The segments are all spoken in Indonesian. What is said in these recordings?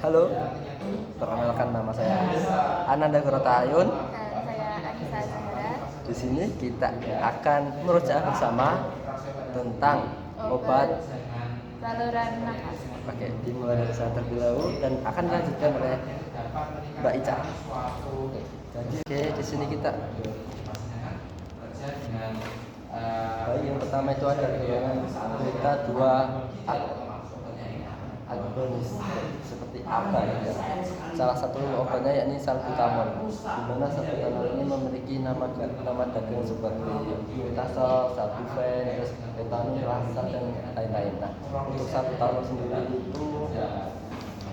Halo, perkenalkan nama saya Ananda Gorotayun. Saya Anissa Zahra. Di sini kita akan merujuk bersama tentang obat. Saluran nafas. Oke, dimulai dari saya terlebih dahulu dan akan dilanjutkan oleh Mbak Ica. Jadi di sini kita yang pertama itu ada golongan beta 2 agonis seperti apa ya? Salah satu obatnya yakni salbutamol. Di mana salbutamol ini memiliki nama dagang seperti butasol, salbufen, terus etanol, lasat dan lain-lain. Nah, untuk salbutamol sendiri itu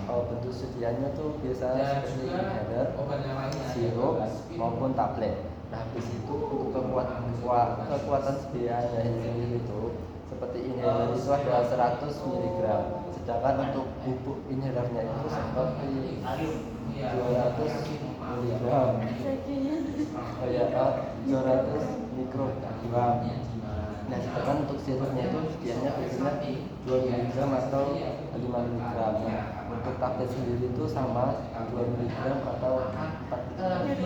bentuk sedianya tuh biasanya seperti inhaler, sirup maupun tablet. Nah, habis itu untuk kekuatan sedianya sendiri itu seperti inhaler itu ada 100 mg, sedangkan untuk bubuk inhalernya itu seperti 200 mg, kayak 200 mikrogram. Nah, sedangkan untuk sirupnya itu sedianya biasanya 2 mg atau 5 mg. Nah, untuk tablet sendiri itu sama 2 mg atau 4 mg.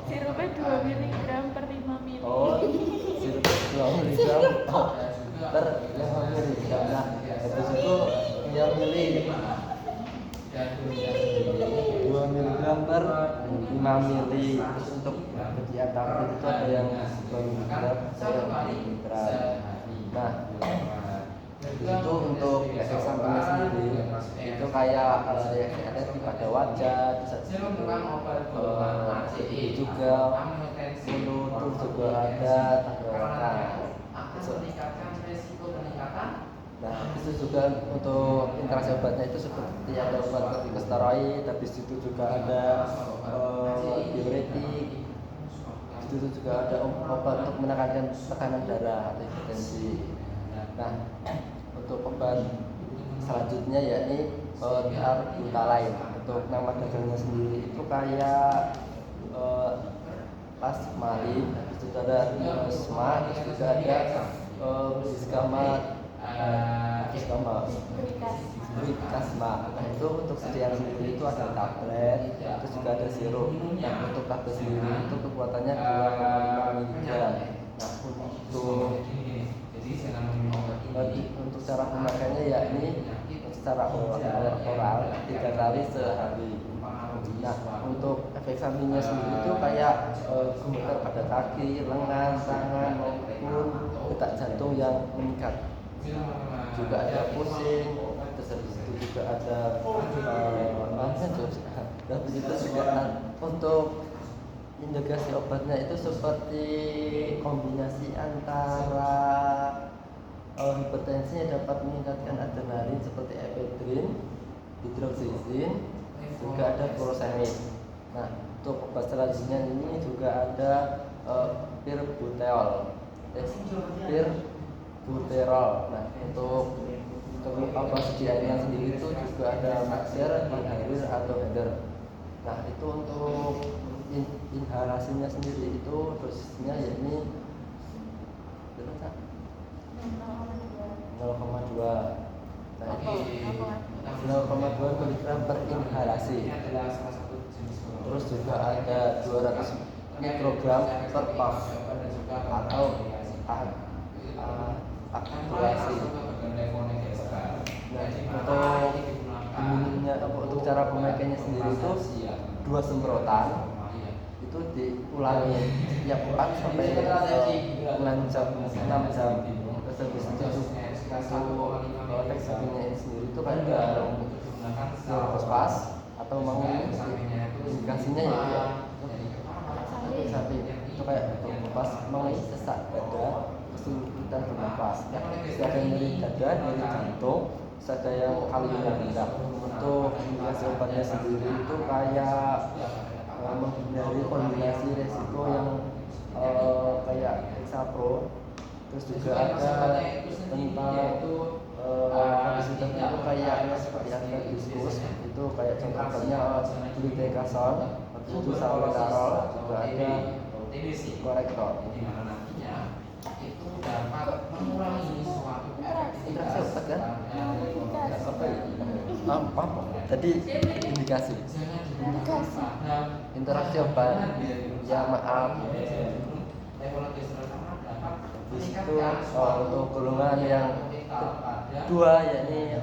Sirupnya 2 mg per 5 ml. Oh, sirup 2 mg per 5 mg. Nah, habis itu yang milih 2 mg per 5 ml. Terus untuk bagian tablet itu ada yang 2 mg per 5 mg. Nah, itu untuk efek sampingnya sendiri itu kayak reaksi alergi pada wajah, juga mulut, terus juga ada tenggorokan. Nah, itu juga untuk interaksi obatnya itu seperti ada obat kortikosteroid, habis itu juga ada diuretik, habis itu juga ada obat untuk menekankan tekanan darah atau hipertensi. Nah, untuk obat selanjutnya yakni Arbutalain. Untuk nama dagangnya sendiri itu kayak Pasmalin, habis itu ada Osma, terus juga ada Brikasma. Nah, itu untuk sediaan sendiri itu ada tablet, terus juga ada sirup. Nah, untuk tablet sendiri itu kekuatannya 2,5 mg. Nah, untuk cara pemakaiannya yakni secara oral 3 kali sehari. Nah, untuk efek sampingnya sendiri itu kayak gemetar pada kaki, lengan, tangan maupun detak jantung yang meningkat. Juga ada pusing, terus habis itu juga ada habis itu juga untuk integrasi obatnya itu seperti kombinasi antara hipertensi yang dapat meningkatkan adrenalin seperti epedrin, hidroksisin, juga ada furosemid. Nah, untuk obat selanjutnya ini juga ada pirbuterol. Nah, untuk obat sediaannya sendiri itu juga ada maxer, inhaler atau header. Nah, itu untuk inhalasinya sendiri itu dosisnya yakni 0,2. Nah, itu 0,2 mg per inhalasi. Terus juga ada 200 mikrogram per puff atau aspirasi. Nah, untuk cara pemakaiannya sendiri itu 2 semprotan itu diulangi tiap 4 sampai 6 jam. Terus habis itu teks sampingnya ini sendiri itu kayak pas atau mau indikasinya ya samping itu kayak pas mau sesak dada, kesulitan bernapas, ada nyeri dada, nyeri jantung, ada yang kalinya rendah. Untuk indikasi obatnya sendiri itu kayak menghindari kombinasi resiko yang kayak Hexapro. Terus juga ada tentang kapasitas itu kayaknya seperti ada diskus itu kayak contohnya glutekasol, habis itu salmeterol, juga ada korektor. Itu dapat mengurangi suatu Interaksi obat kan? interaksi. Apa ya? Apa? Jadi indikasi interaksi obat, ya maaf. Habis itu untuk golongan yang kedua yakni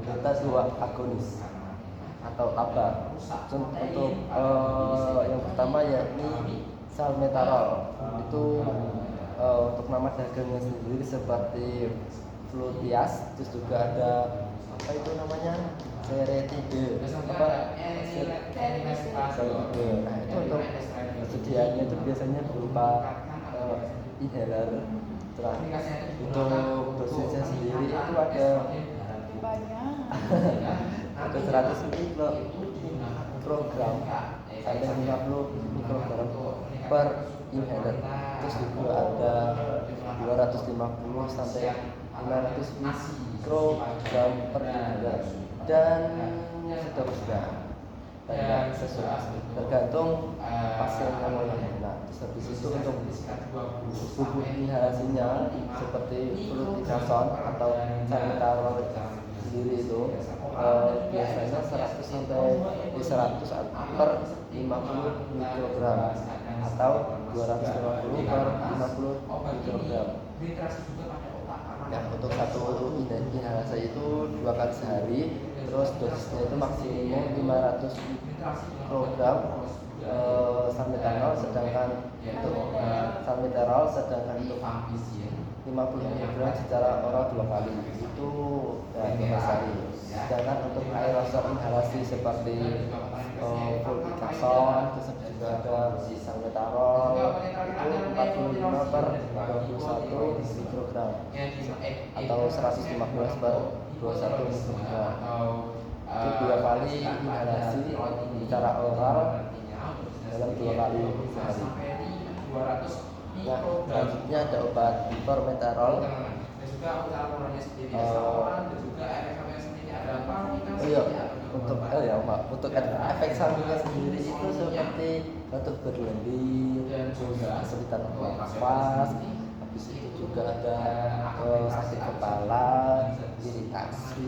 beta 2 agonis atau ABA. Untuk yang pertama yakni salmeterol. Itu untuk nama dagangnya sendiri seperti Flutias, terus juga ada apa itu namanya Seretide apa Seretide. Nah itu untuk persediaannya itu biasanya berupa inhaler. Untuk dosisnya sendiri itu ada banyak. ada 100 mikrogram sampai 50 mikrogram per inhaler. Terus juga ada 250 sampai 500 mikrogram per inhaler dan seterusnya. Banyak sesuai tergantung pasien yang mau yang mana. Terus habis itu untuk bubuk inhalasinya seperti fluticasone atau salmeterol sendiri itu biasanya 100 sampai 100 per 50 mikrogram atau 250 per 50 mikrogram. Nah, untuk satu inhalasi itu 2 kali sehari, terus dosisnya itu maksimum 500 mikrogram salmeterol, sedangkan untuk salmeterol sedangkan untuk 50 mg secara oral 2 kali itu ya sehari. Sedangkan untuk aerosol inhalasi seperti fluticasone, terus juga ada salmeterol itu 45 per 21 mikrogram atau 115 per 21 mikrogram. Itu 2 kali inhalasi secara oral dalam 2 kali sehari. Nah, selanjutnya ada obat formoterol. Untuk efek sampingnya sendiri itu seperti batuk berlebih, kesulitan bernafas, habis itu juga ada sakit kepala, iritasi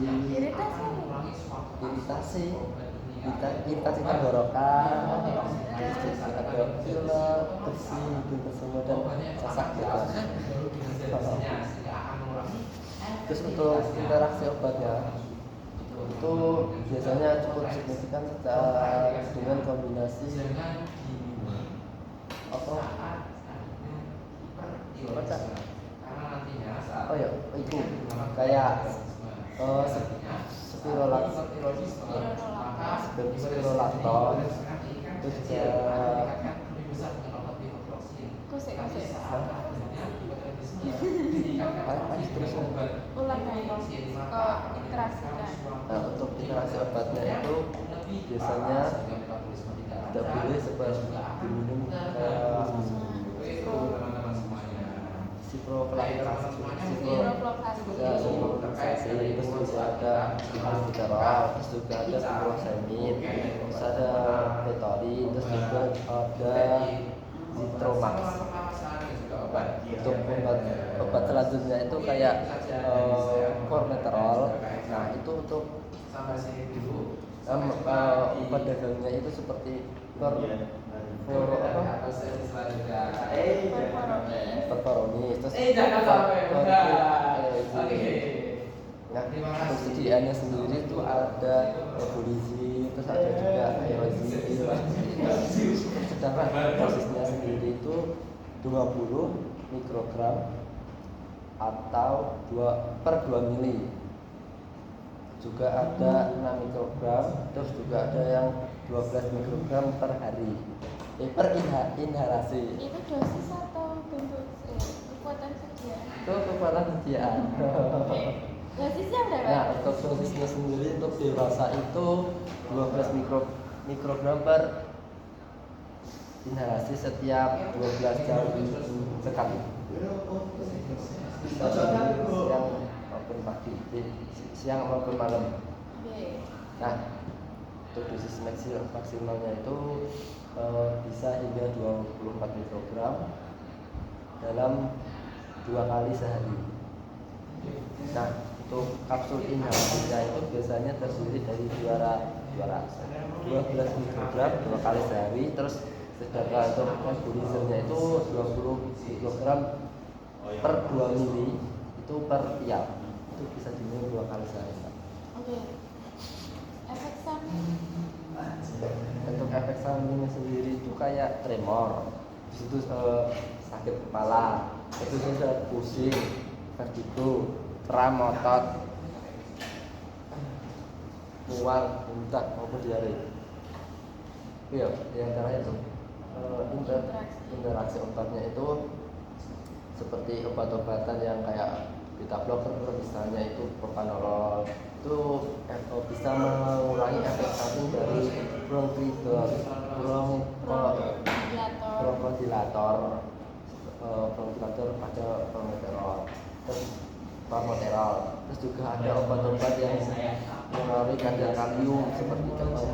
tenggorokan, terus juga ada pilek, bersih, semua dan sesak juga. Terus untuk interaksi obatnya itu biasanya cukup signifikan dengan kombinasi itu kayak spirolactone, terus ulang lagi interaksikan. Nah, untuk interaksi obatnya itu biasanya tidak boleh seperti diminum kayak siprofloxacin, terus juga ada salmeterol, terus juga ada furosemid, terus ada betolin, terus juga ada zitromax. Untuk obat selanjutnya itu kayak formoterol. Nah itu untuk obat dagangnya itu seperti perforoni, terus persediaannya sendiri itu ada ebulizi, terus ada juga aerozil. Sedangkan dosisnya sendiri itu 20 mikrogram atau 2 per 2 mili. Juga ada 6 mikrogram, terus juga ada yang 12 mikrogram per hari. Per inhalasi. Itu dosis atau bentuk kekuatan sediaan? Itu kekuatan sediaan. Dosisnya berapa? Nah, untuk dosisnya sendiri untuk dewasa itu 12 mikrogram per inhalasi setiap 12 jam sekali. Siang maupun malam. Nah, untuk dosis maksimalnya itu bisa hingga 24 mikrogram dalam 2 kali sehari. Nah, Untuk kapsul inhalasinya itu biasanya terdiri dari 12 mikrogram 2 kali sehari. Terus sedangkan untuk nebulizernya itu 20 mikrogram per 2 mili itu per vial. Itu bisa diminum 2 kali sehari. Oke. Efek samping. Untuk efek sampingnya sendiri itu kayak tremor, di situ sakit kepala, itu sudah pusing, vertigo, kram otot, mual, muntah maupun diare. Iya, yang terakhir itu interaksi obatnya itu seperti obat-obatan yang kayak beta blocker, misalnya itu propanolol, itu bisa mengurangi efek samping dari bronchodilator pada formoterol. Terus juga ada obat-obat yang mengurangi kadar kalium seperti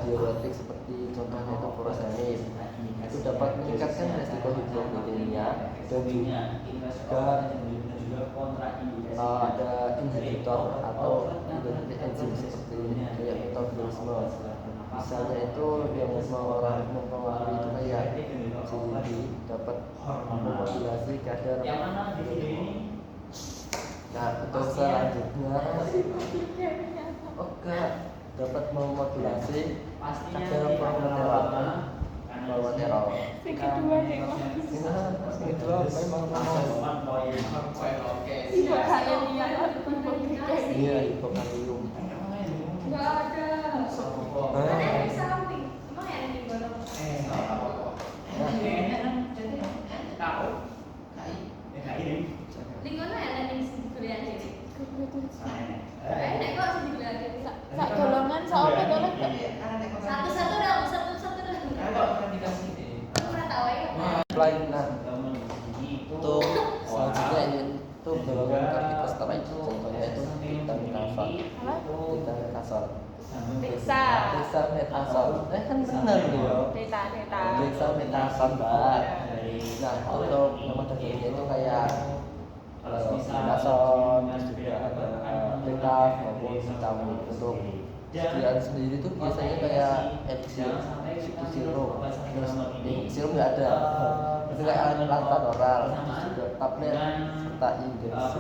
diuretik, seperti contohnya itu furosemid. Itu dapat meningkatkan resiko hipoglikemia dan juga ada inhibitor atau enzim seperti kayak metabolisme. Misalnya itu yang mempengaruhi itu kayak CDD dapat memodulasi kadar. Nah, untuk selanjutnya dapat memodulasi kadar formoterol. Yang kedua nih Mas. Yang kedua memang Hipokalemia. iya, hipokalium. Enggak ada. Ada yang samping. Emang yang di golong? Lingkungan ya dan yang kuliah jadi. Nek kok sing kuliah jadi. Sak golongan sak obat oleh Kak. Satu-satu dah, satu-satu dah. Aku ora tahu ya. Nah, untuk selanjutnya ini itu golongan kortikosteroid, contohnya itu dexamethasone. Dexamethasone. Kan benar ya. Dexamethasone, Mbak. Nah, untuk nama dagingnya itu kayak Dexamethasone, terus juga ada Decaf maupun vitamin. Untuk sediaan sendiri itu biasanya kayak Elixir, itu sirup, terus sirup nggak ada, itu kayak lantan oral, terus juga tablet serta injeksi.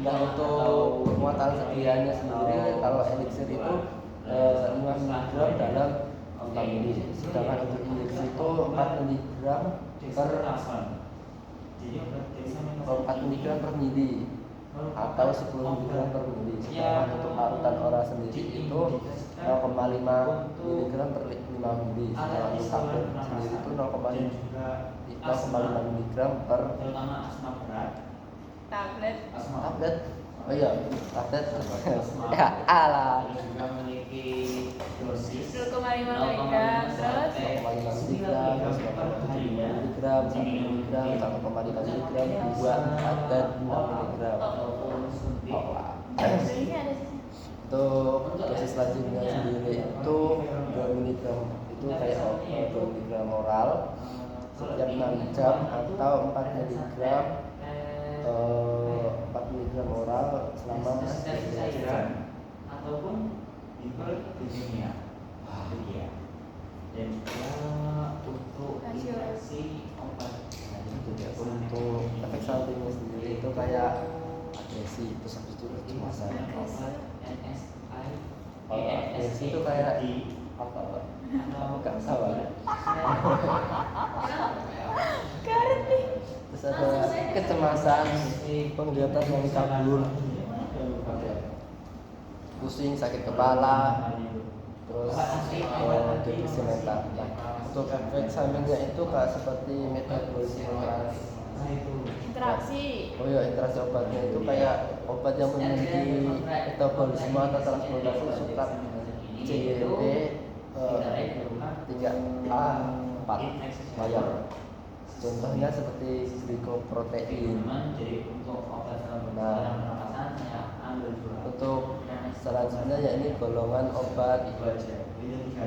Nah, untuk penguatan sediaannya sendiri kalau Elixir itu 5 mg dalam 5 mili, sedangkan untuk injeksi itu 4 mg per mili atau 10 mg per mili. Sedangkan untuk larutan oral sendiri itu 0,5 mg per 5 mili. Sedangkan untuk tablet sendiri itu 0,5 mg per Tablet. Oh iya, tablet. Ya, alah. 0,5 mg terus 0,5 mg, 0,7 mg, 1 mg, 1,5 mg, 2, 4, dan 6 mg. ini ada Untuk dosis selanjutnya sendiri itu 2 mg, itu kayak 2 mg oral setiap 6 jam atau 4 mg 4 mg oral selama 12 jam. Ataupun hiperglikemia. Dan juga untuk interaksi obat. Untuk efek sampingnya sendiri itu kayak agresi, terus habis itu kecemasan. Kalau agresi itu kayak apa? Nggak tahu. Terus ada kecemasan, penglihatan yang kabur, pusing, sakit kepala, terus depresi mental. Untuk efek sampingnya itu kayak seperti metabolisme interaksi. Oh iya, interaksi obatnya itu kayak obat yang memiliki metabolisme atau transportasi substrat CYP 3A4 mayor. Contohnya seperti glikoprotein. Nah, untuk selanjutnya ya ini golongan obat.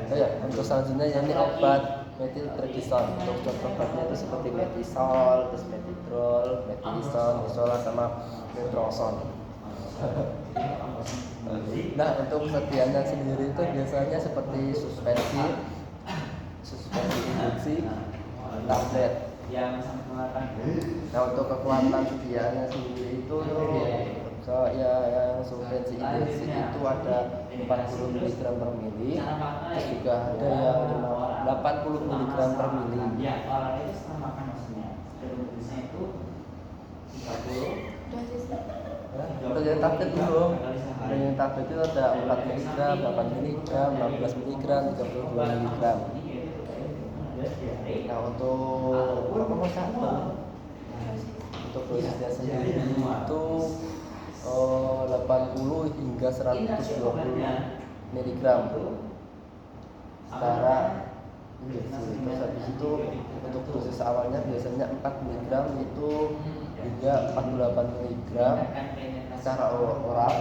Oh ya, untuk selanjutnya ya ini obat metyltredison. Untuk obatnya itu seperti metisol, terus metitrol, metilison, misola sama metroson. Nah, untuk kesediaannya sendiri itu biasanya seperti suspensi induksi, tablet. Nah, untuk kekuatan sediaannya sendiri itu yang suspensi induksi itu ada 40 mg per mili, terus juga ada yang 80 mg per mili. Ya, kalau itu setelah makan maksudnya. Dosisnya itu 30. Untuk yang tablet dulu, yang tablet itu ada 4 mg, 8 mg, 16 mg, 32 mg. Nah, untuk untuk dosisnya sendiri itu 80 hingga 120 mg secara injeksi. Terus habis itu untuk dosis awalnya biasanya 4 mg itu hingga 48 mg secara oral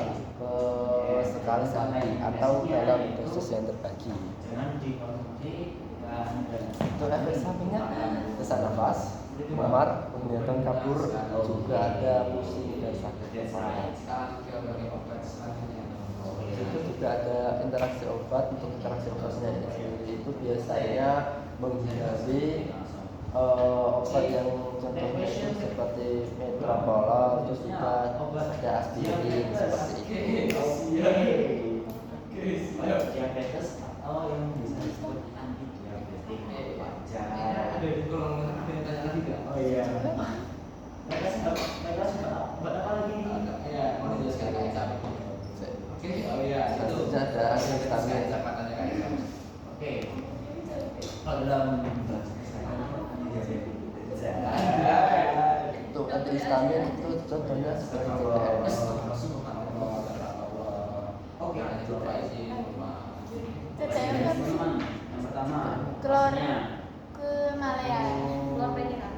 sekali sehari atau dalam dosis yang terbagi. Untuk efek sampingnya sesak nafas, memar, penglihatan kabur, juga ada pusing dan sakit kepala. Itu juga ada interaksi obat. Untuk interaksi obatnya sendiri itu biasanya menghindari obat yang contohnya itu seperti metoprolol, terus juga ada aspirin seperti itu. Diabetes atau yang bisa disebut anti diabetik wajar. Oh iya. Mereka buat apa lagi? Ya, menuliskan kacang. Oke, oh iya, itu ada antihistamin. Oke. Kalau dalam untuk antihistamin itu contohnya seperti CTS. Oke, CCM kan yang pertama telur ke Malaya. Telur penira.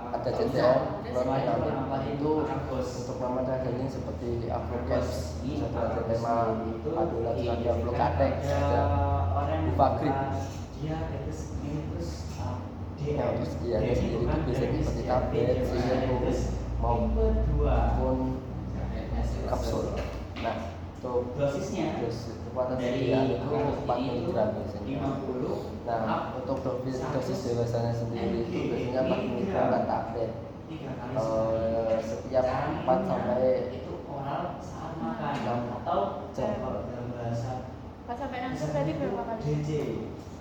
Ada CTM, vitamin itu untuk nama daging seperti Aflokas, Tema, Adulat, ada Flokatex, ada Bufagrip. Nah, terus dia sendiri itu biasanya seperti tablet, sirup, maupun kapsul. Nah, untuk dosisnya kekuatan sediaan itu 4 mg biasanya. Nah, untuk dosis dewasanya sendiri itu biasanya 4 mg per tablet. Setiap 4 sampai itu oral saat makan 6 atau jam. dalam bahasa Pas sampai 6 jam berarti berapa kali? DJ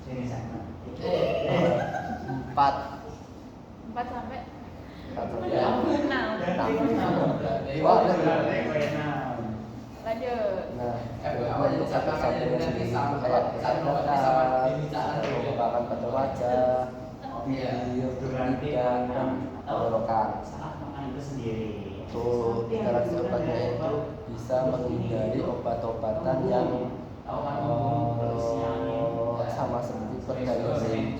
jenis sana. 4 4 sampai 6. 6. Wah, Lanjut. nah, untuk efek sampingnya sendiri itu kayak kesehatan, pengembangan pada wajah, bibir, lidah, dan tenggorokan. Saat makan itu sendiri. Untuk interaksi obatnya itu bisa menghindari obat-obatan yang sama seperti perdayalin,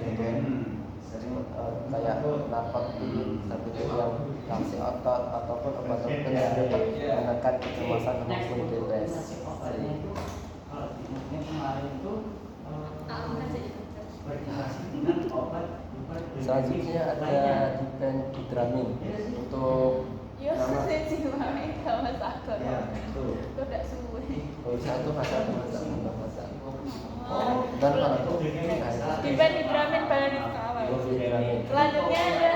kayak narkotik, seperti yang laksi otot ataupun obat-obatan yang dapat menekan kecemasan maupun depresi. Selanjutnya ada diphenhydramine untuk Yo, nama sih mami sama sakit. Ya, itu. Kok enggak suwe. satu masak Oh. dan untuk Diphenhydramine balik awal. diphenhydramine. Selanjutnya ada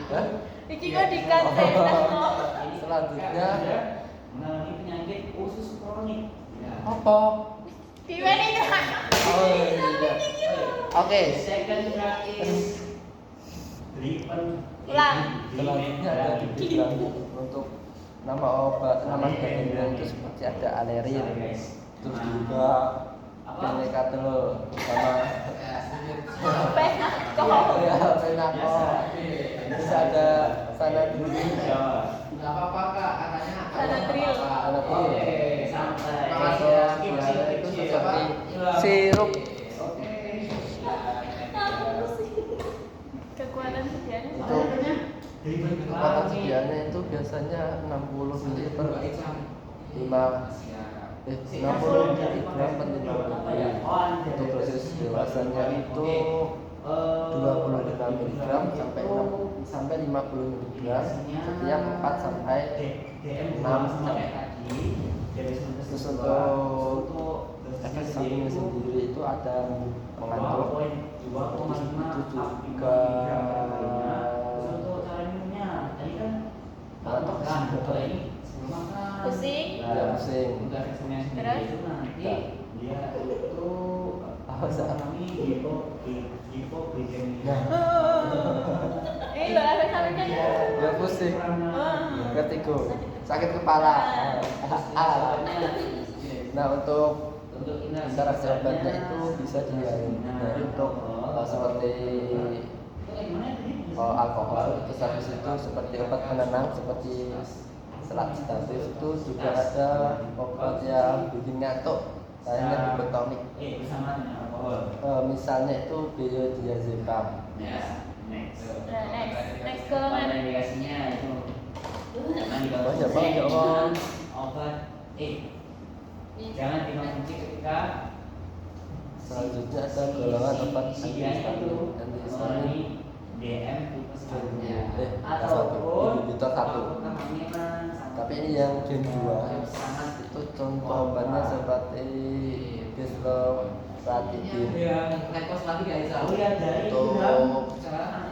Hah? iki kok dikasih Selanjutnya mengalami penyakit usus kronik. apa? diphenhydramine. Oh iya. Oke. Second drug is driven. Ulang. Selanjutnya ada diphenhydramine untuk nama obat, nama bahannya itu seperti ada alerin, terus juga penekatol sama Penakol. ya penakol, terus ada sanadril, Sanadril. sanadril itu seperti sirup. Kekuatan sedianya Itu kekuatan sediaannya itu biasanya 60 ml per 5 60 miligram per 5 mili. Untuk dosis dewasanya itu 25 miligram sampai 50 miligram setiap 4 sampai 6 jam. Terus untuk efek sampingnya sendiri itu ada mengantuk, itu juga Pusing. ya pusing. Terus? Ini loh efek sampingnya. Ya pusing, Oh. vertigo, sakit kepala. Nah untuk interaksi obatnya itu bisa dihindari untuk seperti alkohol, terus habis itu seperti obat penenang seperti sedatif itu juga ada obat yang bikin ngantuk, lainnya dibotonik. Misalnya itu benzodiazepam. Next golongan. Jangan dikonsumsi ketika Selanjutnya ada golongan obat antihistamin DM tipe selanjutnya ataupun inhibitor 1. Tapi ini yang gen 2 itu contoh obatnya seperti desloratidin. Untuk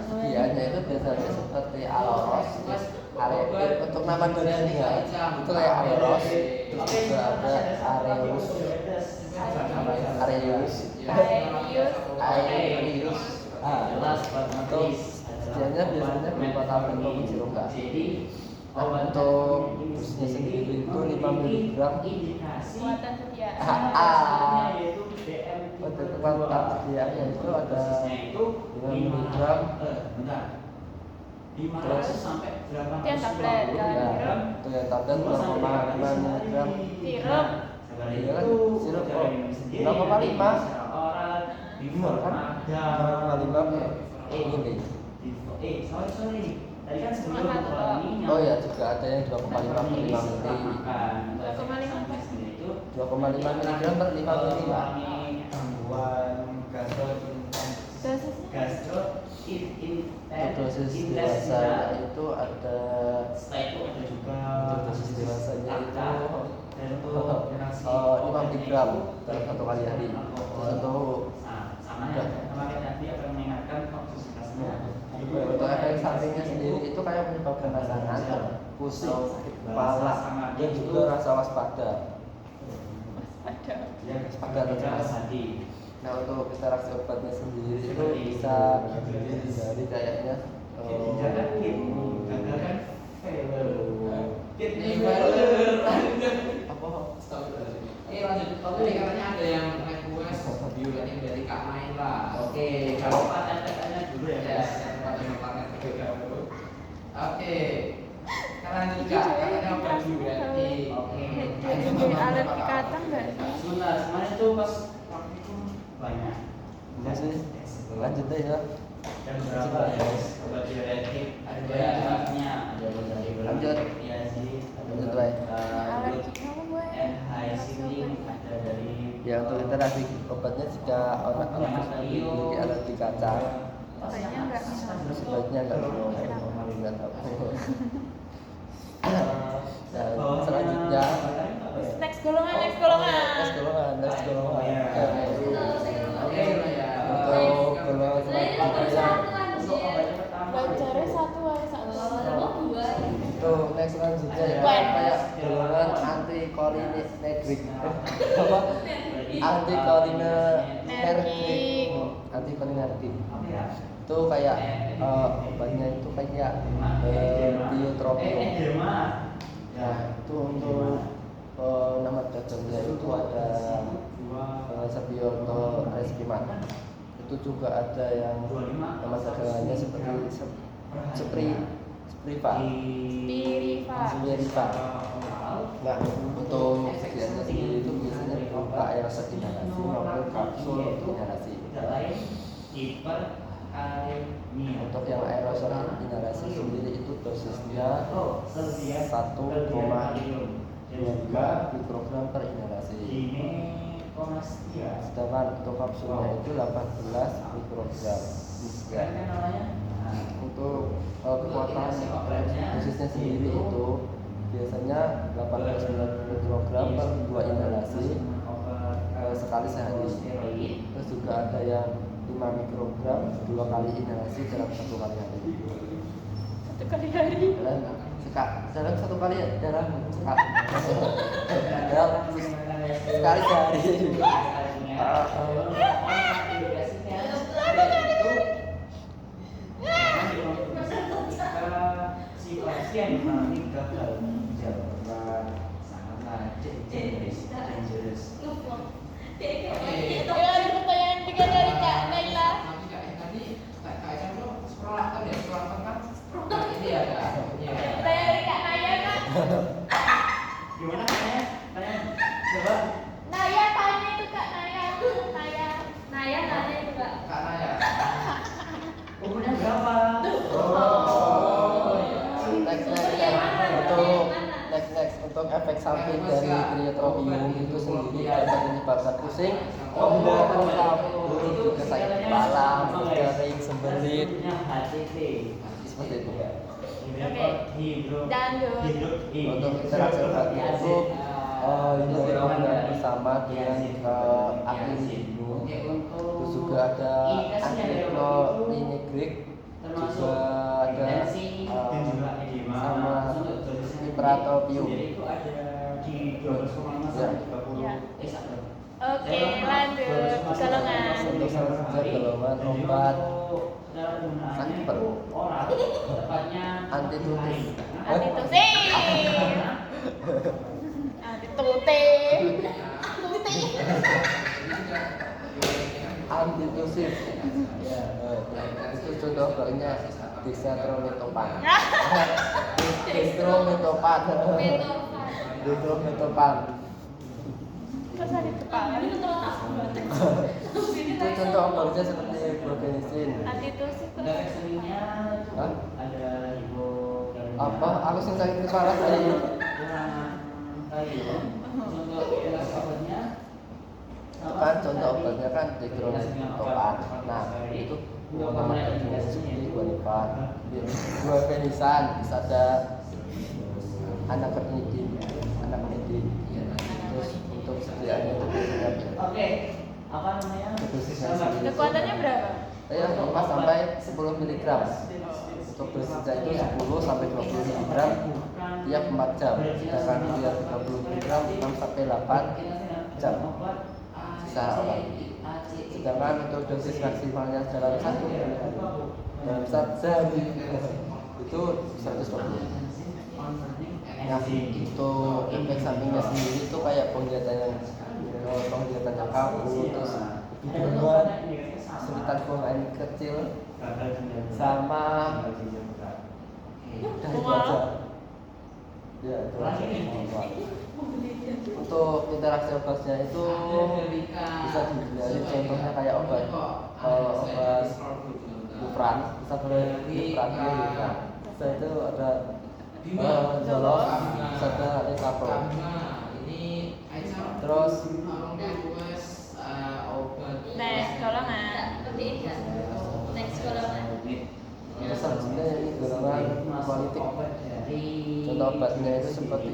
sediaannya itu biasanya seperti aloros, untuk nama dagingnya itu kayak aloros, terus juga ada areus. Untuk sediaannya biasanya berupa tablet maupun sirup. Untuk dosisnya sendiri itu 5 mg. Muatan sedia. Untuk kekuatan sediaannya itu ada 5 mg. Terus Itu yang tablet, ya, untuk yang tablet 0,5 mg. sirup. Iya kan, sirup 0,5. Benar kan? 0,5 mili. Tadi kan sebelum Oh ya, juga ada yang 2,5 per 5 mili. 2,5 mg per 5 mili lah. Untuk dosis dewasa itu ada untuk dosis dewasanya itu 5 mg dalam 1 kali hari. Terus untuk efek sampingnya sendiri itu kayak menyebabkan rasa ngantuk, pusing, sakit kepala, dan juga rasa waspada. Waspada atau cemas. Nah untuk interaksi obatnya sendiri itu bisa dihindari kayaknya. Lanjut. Tadi katanya ada yang request biola ini dari Kak Naila. Oke, kalau paten dulu ya. Oke. Karena juga katanya baju berarti. Oke. Jadi alergi kacang nggak sih? Sebentar, semuanya itu pas waktu itu banyak. Masih lanjut deh ya. Dan berapa ya? Obat diuretik ada Lanjut. Iya sih. Lanjut deh. Alergi kamu gue. Ada dari Ya untuk interaksi obatnya jika orang memiliki alergi kacang, Sebaiknya nggak minum. sebaiknya nggak minum. Nggak tahu. Dan selanjutnya Next golongan, next golongan. next golongan. Oke, ya. Untuk golongan selanjutnya Belajarnya satu hari satu. itu next selanjutnya itu kayak golongan anti cholinergic. Apa? Anti cholinergic. Itu kayak obatnya itu kayak tiotropium. Nah itu untuk nama dagangnya itu ada Sabioto Respimat. Itu juga ada yang nama dagangannya seperti Spiriva. Nah untuk sediaannya sendiri itu biasanya berupa aerosol inhalasi maupun kapsul inhalasi. Untuk yang aerosol inhalasi sendiri itu dosisnya 1,25 mikrogram per inhalasi. Sedangkan untuk kapsulnya itu 18 mikrogram. Untuk kekuatan dosisnya sendiri itu biasanya 18 mikrogram per 2 inhalasi sekali sehari. Terus juga ada yang 5 mikrogram 2 kali inhalasi dalam 1 kali hari. 1 kali hari. Dalam 1 kali dalam sekali sehari. Ayo ada pertanyaan juga dari Kak Naila. Pertanyaan dari Kak Naya kan? Gimana katanya? Coba. Naya tanya itu Kak Naya. Naya tanya itu Kak. Umurnya berapa? Next untuk efek samping dari triotropium itu sendiri dapat menyebabkan pusing, pembuluh rambut, juga sakit kepala, garing, sembelit, seperti itu. Untuk interaksi obatnya itu hindari penggunaan bersama dengan acne, terus juga ada antiklonidrik, juga ada sama ipratropium. Ya. Oke, lanjut golongan. Untuk selanjutnya golongan obat sakit perut antitutif. Antitusif. Itu contoh obatnya dextromethorphan. Dextromethorphan. Kok sakit kepala? Itu contoh obatnya seperti probenecin. Antitusif. Hah? Apa? Aku sing sakit kepala tadi. Kan contoh obatnya kan dextromethorphan. Nah, itu nama seperti guanifan, bisa ada anakardin. Terus untuk sediaannya itu biasanya Apa namanya? Kekuatannya berapa? 5 sampai 10 mg. Untuk dosisnya itu 10 sampai 20 mg tiap 4 jam. Sedangkan dia 30 mg 6 sampai 8 jam secara obat. Sedangkan untuk dosis maksimalnya dalam 1 sehari itu 120. Nah, untuk efek sampingnya sendiri itu kayak penglihatannya kabur, terus kebingungan, kesulitan buang air kecil, sama dari wajah. Ya, itu aja. Untuk interaksi obatnya itu bisa dihindari, contohnya kayak obat Lupran, bisa Lupran. Setelah itu ada Zoloft, ada Esapro. Terus Next golongan. terus selanjutnya ini golongan politik. Contoh obatnya itu seperti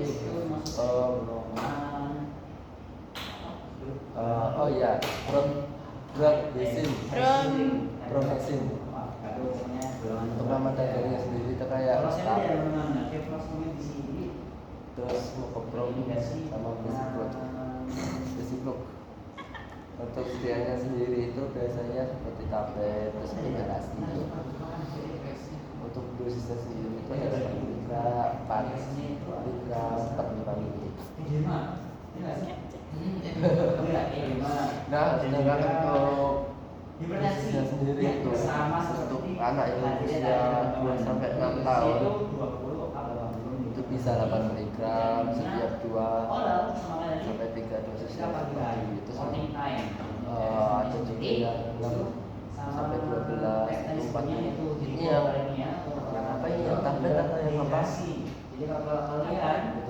bromhexin. Untuk nama dagangnya sendiri itu kayak terus mukoprom sama besiklop. Untuk sedianya sendiri itu biasanya seperti tablet terus inhalasi. Untuk dosisnya sendiri itu ada 4 mg per 5 menit. Nah, sedangkan untuk dosisnya sendiri itu untuk anak yang usia 2 sampai 6 tahun itu bisa 8 mg setiap 2 sampai 3 dosis yang sekali. Itu ada juga yang 6 sampai 12 itu 4 menit. Ini yang apa ini yang tablet atau yang apa? Itu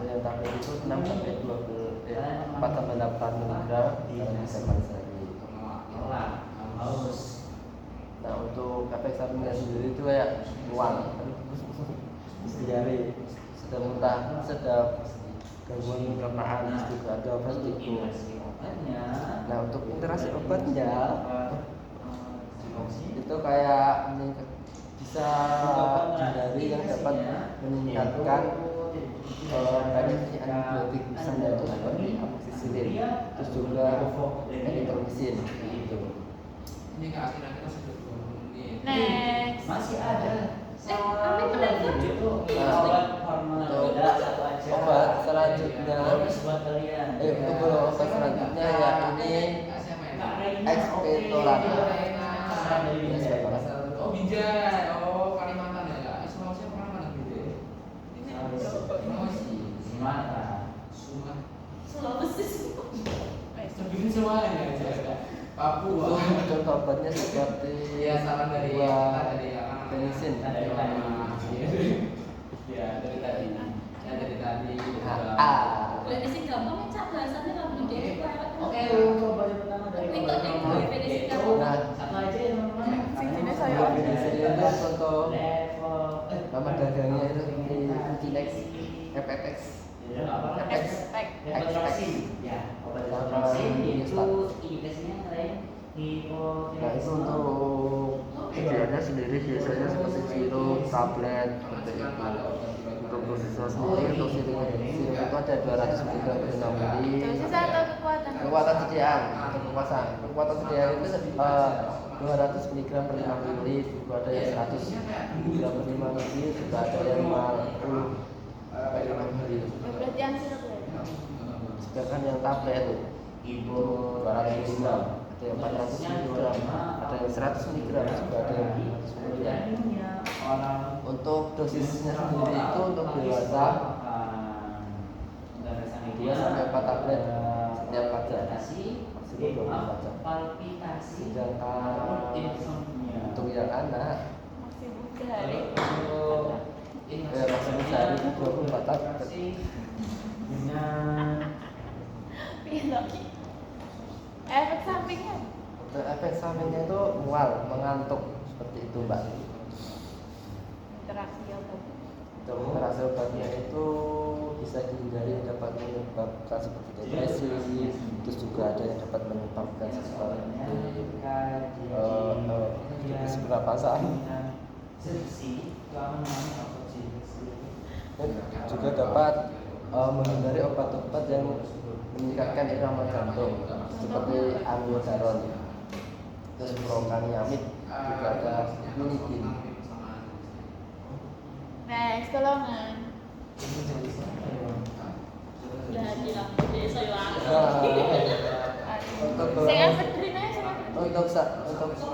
yang tablet itu 6 sampai 12 4 sampai 8 miligram dalam 3 kali sehari. Nah untuk efek sampingnya sendiri itu kayak mual, diare, sedang muntah, sedang gangguan pencernaan, juga ada vertigo. Nah untuk interaksi obatnya itu kayak bisa dari yang dapat meningkatkan penetrasi antibiotik misalnya itu seperti amoxicillin, terus juga erythromycin gitu. Ini kira-kira sudah 20 menit. Next. Masih ada. Amin menelpon. Obat selanjutnya Buat kalian. untuk obat selanjutnya ya ini ekspektoran. Oh Binjai, oh Kalimantan ya. Sulawesi apa Kalimantan Binjai? Sulawesi. Sulawesi. Sebelum semuanya ya. Papua. Contoh obatnya seperti Ya saran dari penisin. Ya dari tadi. Ya dari tadi. Berarti sih gampang cak bahasannya nggak belum dia juga. Oke, coba yang pertama dari Itu nih definisi kamu. Nah, satu aja ya teman-teman. Sini saya. penisin itu contoh Level nama dagangnya itu Cinex, FFX. Levotiroxin. Ya, obat levotiroxin itu indikasinya selain Nah itu untuk tujuannya sendiri biasanya seperti sirup, tablet, seperti itu. Untuk dosisnya sendiri untuk sirup itu ada 200 mg per 6 mili. Dosis atau kekuatan? Kekuatan sediaan untuk kekuatan sediaan itu 200 mg per 5 mili, juga ada yang 100 mg per 5 mili, juga ada yang 50 per 5 mili. Berarti yang sirup ya? Sedangkan yang tablet itu 200 mg, ada yang 400 mg, ada yang 100 mg, juga ada yang 500 mg. Untuk dosisnya sendiri itu untuk dewasa 2 sampai 4 tablet setiap 4 jam, maksimum 24 jam. Sedangkan untuk yang anak Masih buka. maksimum sehari itu 24 tablet. Iya lagi. Efek sampingnya? Untuk efek sampingnya itu mual, mengantuk seperti itu mbak. Interaksi obat. Untuk interaksi obatnya itu bisa dihindari, dapat menyebabkan seperti depresi, terus juga ada yang dapat menyebabkan seperti depresi pernapasan. Dan juga dapat menghindari obat-obat yang meningkatkan irama jantung seperti amiodaron, terus prokaniamid, juga ada klinikin. Next, golongan. Udah hilang deh saya lagi. Untuk Saya golongan efek green aja sama. Oh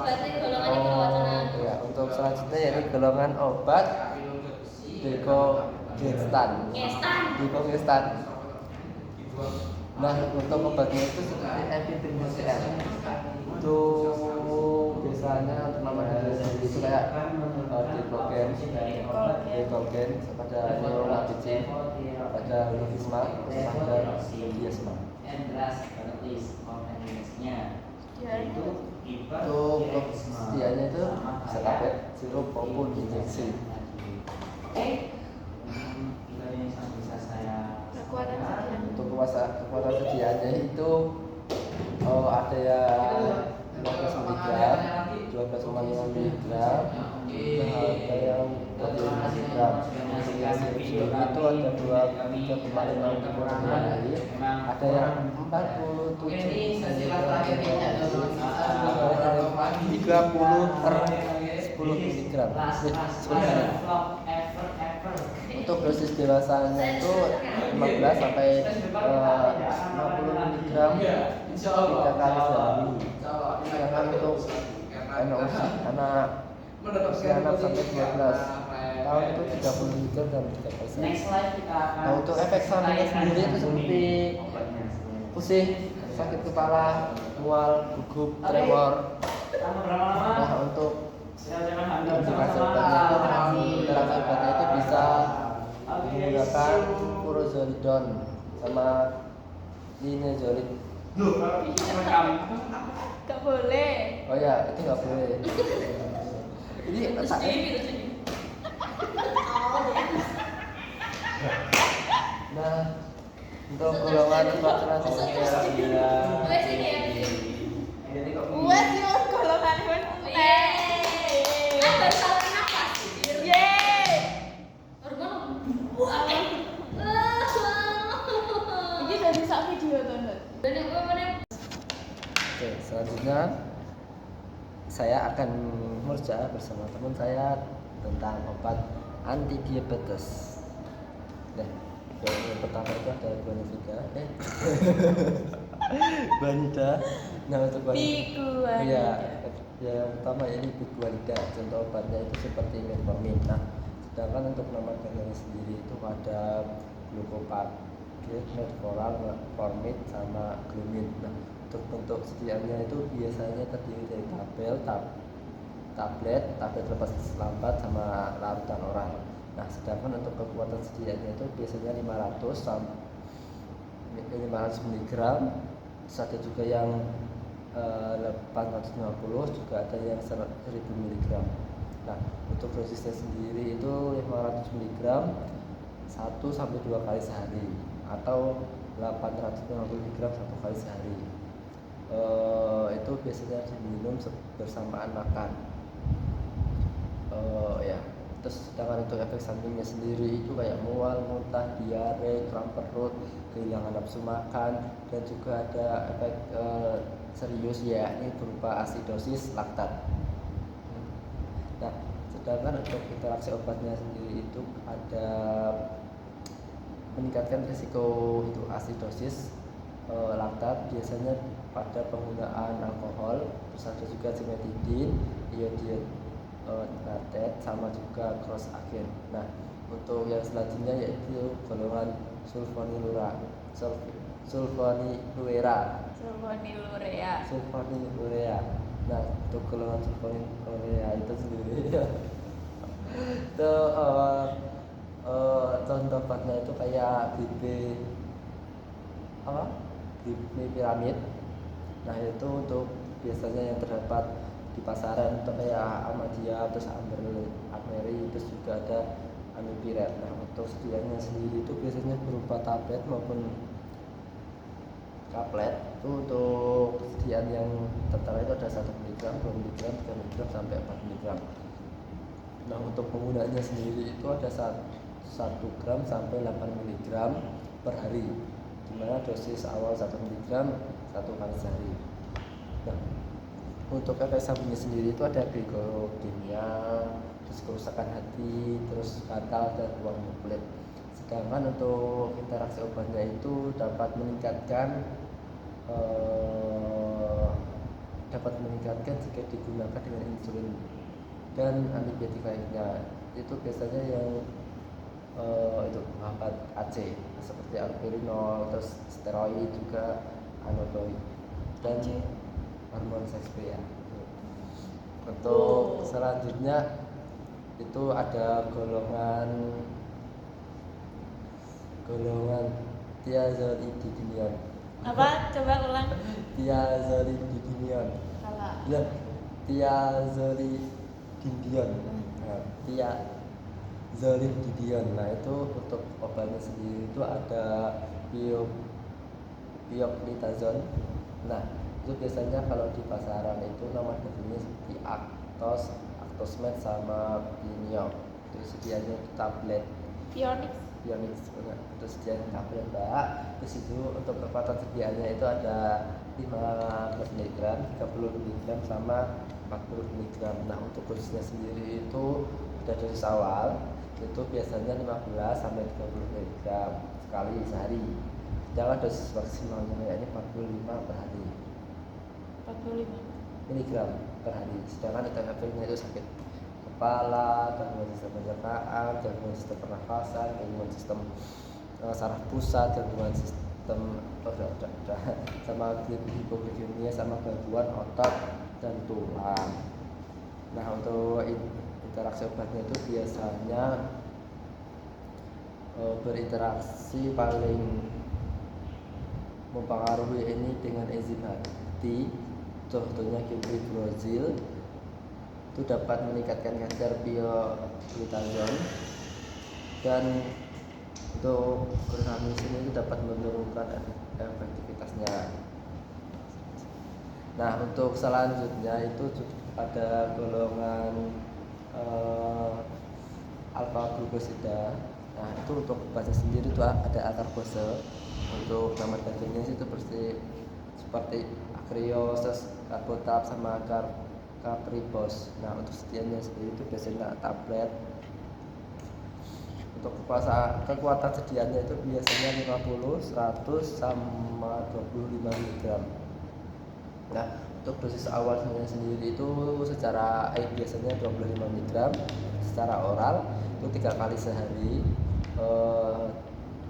berarti golongannya kewacana. ya, untuk selanjutnya yaitu golongan obat dekogestan. Dekogestan. Nah, untuk obatnya itu seperti epidemiolog. Itu biasanya untuk nama sendiri itu kayak dekogen, pada neurolapicin, pada lufisma, pada diasma. Untuk sedianya itu bisa tablet, sirup maupun injeksi. Kekuatan sekian. Untuk kekuatan sediaannya itu ada yang 15 mg, 12,5 mg, ada yang 25 mg. Untuk yang sirup itu ada 3,5 mg, ada yang 47 mg, ada yang 30 per 10 mg. Untuk dosis dewasanya itu 15 sampai 60 mg 3 kali sehari. Sedangkan untuk anak usia 6 sampai 12 tahun itu 30 mg dalam 3 kali sehari. Nah untuk efek sampingnya sendiri itu seperti pusing, sakit kepala, mual, gugup, tremor. Nah untuk interaksi obatnya itu bisa menggunakan furosemide sama linezolid. Loh, kalau kamu Gak boleh. Oh ya, itu nggak boleh. Ini nah, untuk golongan vaksinasi sosial Gue sini ya. jadi kok Gue sih golongan gue. Baru salah nafas. Yeay. Hormon. Wah. Ini dari sak video tonton. Dan yang gue mana? Oke, selanjutnya saya akan mengerja bersama teman saya tentang obat anti diabetes. Nah, yang pertama itu ada guanida. Guanida. Nah, untuk Biguanida. Iya, yang pertama ini biguanida. Contoh obatnya itu seperti metformin. Nah, sedangkan untuk nama gantinya sendiri itu ada glucopat, metformin, sama glumin. Nah, untuk bentuk sediaannya itu biasanya terdiri dari tablet lepas lambat sama larutan oral. Nah, sedangkan untuk kekuatan sediaannya itu biasanya 500 mg, terus ada juga yang 850, juga ada yang 1000 mg. Nah, untuk dosisnya sendiri itu 500 mg 1-2 kali sehari atau 850 mg 1 kali sehari. Itu biasanya diminum bersamaan makan. Ya, terus sedangkan untuk efek sampingnya sendiri itu kayak mual, muntah, diare, kram perut, kehilangan nafsu makan, dan juga ada efek serius yakni berupa asidosis laktat. Nah, sedangkan untuk interaksi obatnya sendiri itu ada meningkatkan risiko itu asidosis laktat biasanya pada penggunaan alkohol, terus ada juga cimetidine, iodine nitrate, sama juga cross agent. Nah, untuk yang selanjutnya yaitu golongan sulfonilurea. Nah, untuk golongan sulfonilurea itu sendiri itu contoh obatnya itu kayak BB piramid. Nah, itu untuk biasanya yang terdapat di pasaran itu kayak Ahmadiyah, terus Ameri, terus juga ada Amipiret. Nah, untuk sediaannya sendiri itu biasanya berupa tablet maupun kaplet. Itu untuk sediaan yang tertera itu ada 1 mg, 2 mg, 3 mg, sampai 4 mg. Nah, untuk penggunaannya sendiri itu ada 1 gram sampai 8 mg per hari, dimana dosis awal 1 mg 1 kali sehari. Nah, untuk efek sampingnya sendiri itu ada glikopenia, terus kerusakan hati, terus gatal dan ruang kulit. Sedangkan untuk interaksi obatnya itu dapat meningkatkan jika digunakan dengan insulin dan antibiotik lainnya. Itu biasanya yang itu menghambat AC seperti allopurinol, terus steroid, juga anodoid dan hormon seks pria. Untuk selanjutnya itu ada golongan thiazolidinion. Apa? Coba ulang. Thiazolidinion. Salah. Ya, thiazolidinion. Nah, thiazolidinion. Nah, itu untuk obatnya sendiri itu ada pioglitazone. Nah, itu biasanya kalau di pasaran itu nama definisinya seperti Actosmed sama Pinio. Itu sedianya itu tablet Pionix. sebenarnya itu sedianya tablet, Mbak. Terus itu untuk kekuatan sediaannya itu ada 15 mg, 30 mg, sama 40 mg. Nah, untuk dosisnya sendiri itu ada dosis awal itu biasanya 15 sampai 30 mg sekali sehari. Sedangkan dosis maksimalnya yakni 45 per hari. 45 mg per hari. Sedangkan efeknya itu sakit kepala, gangguan sistem pencernaan, gangguan sistem pernafasan, gangguan sistem saraf pusat, gangguan sistem sama hipoglikemia, sama gangguan otot dan tulang. Nah, untuk interaksi obatnya itu biasanya berinteraksi paling mempengaruhi ini dengan enzim hati, contohnya Gibril itu dapat meningkatkan kadar pioglitazon, dan untuk kloramisin itu dapat menurunkan efektivitasnya. Nah, untuk selanjutnya itu ada golongan alfa glukosida. Nah, itu untuk obatnya sendiri itu ada akarbose. Untuk nama jenis itu seperti akrios, karbotab sama kapribos. Nah, untuk sedianya sendiri itu biasanya tablet. Untuk kekuatan sedianya itu biasanya 50, 100 sama 25 mg. Nah, untuk dosis awalnya sendiri itu secara biasanya 25 mg secara oral itu 3 kali sehari.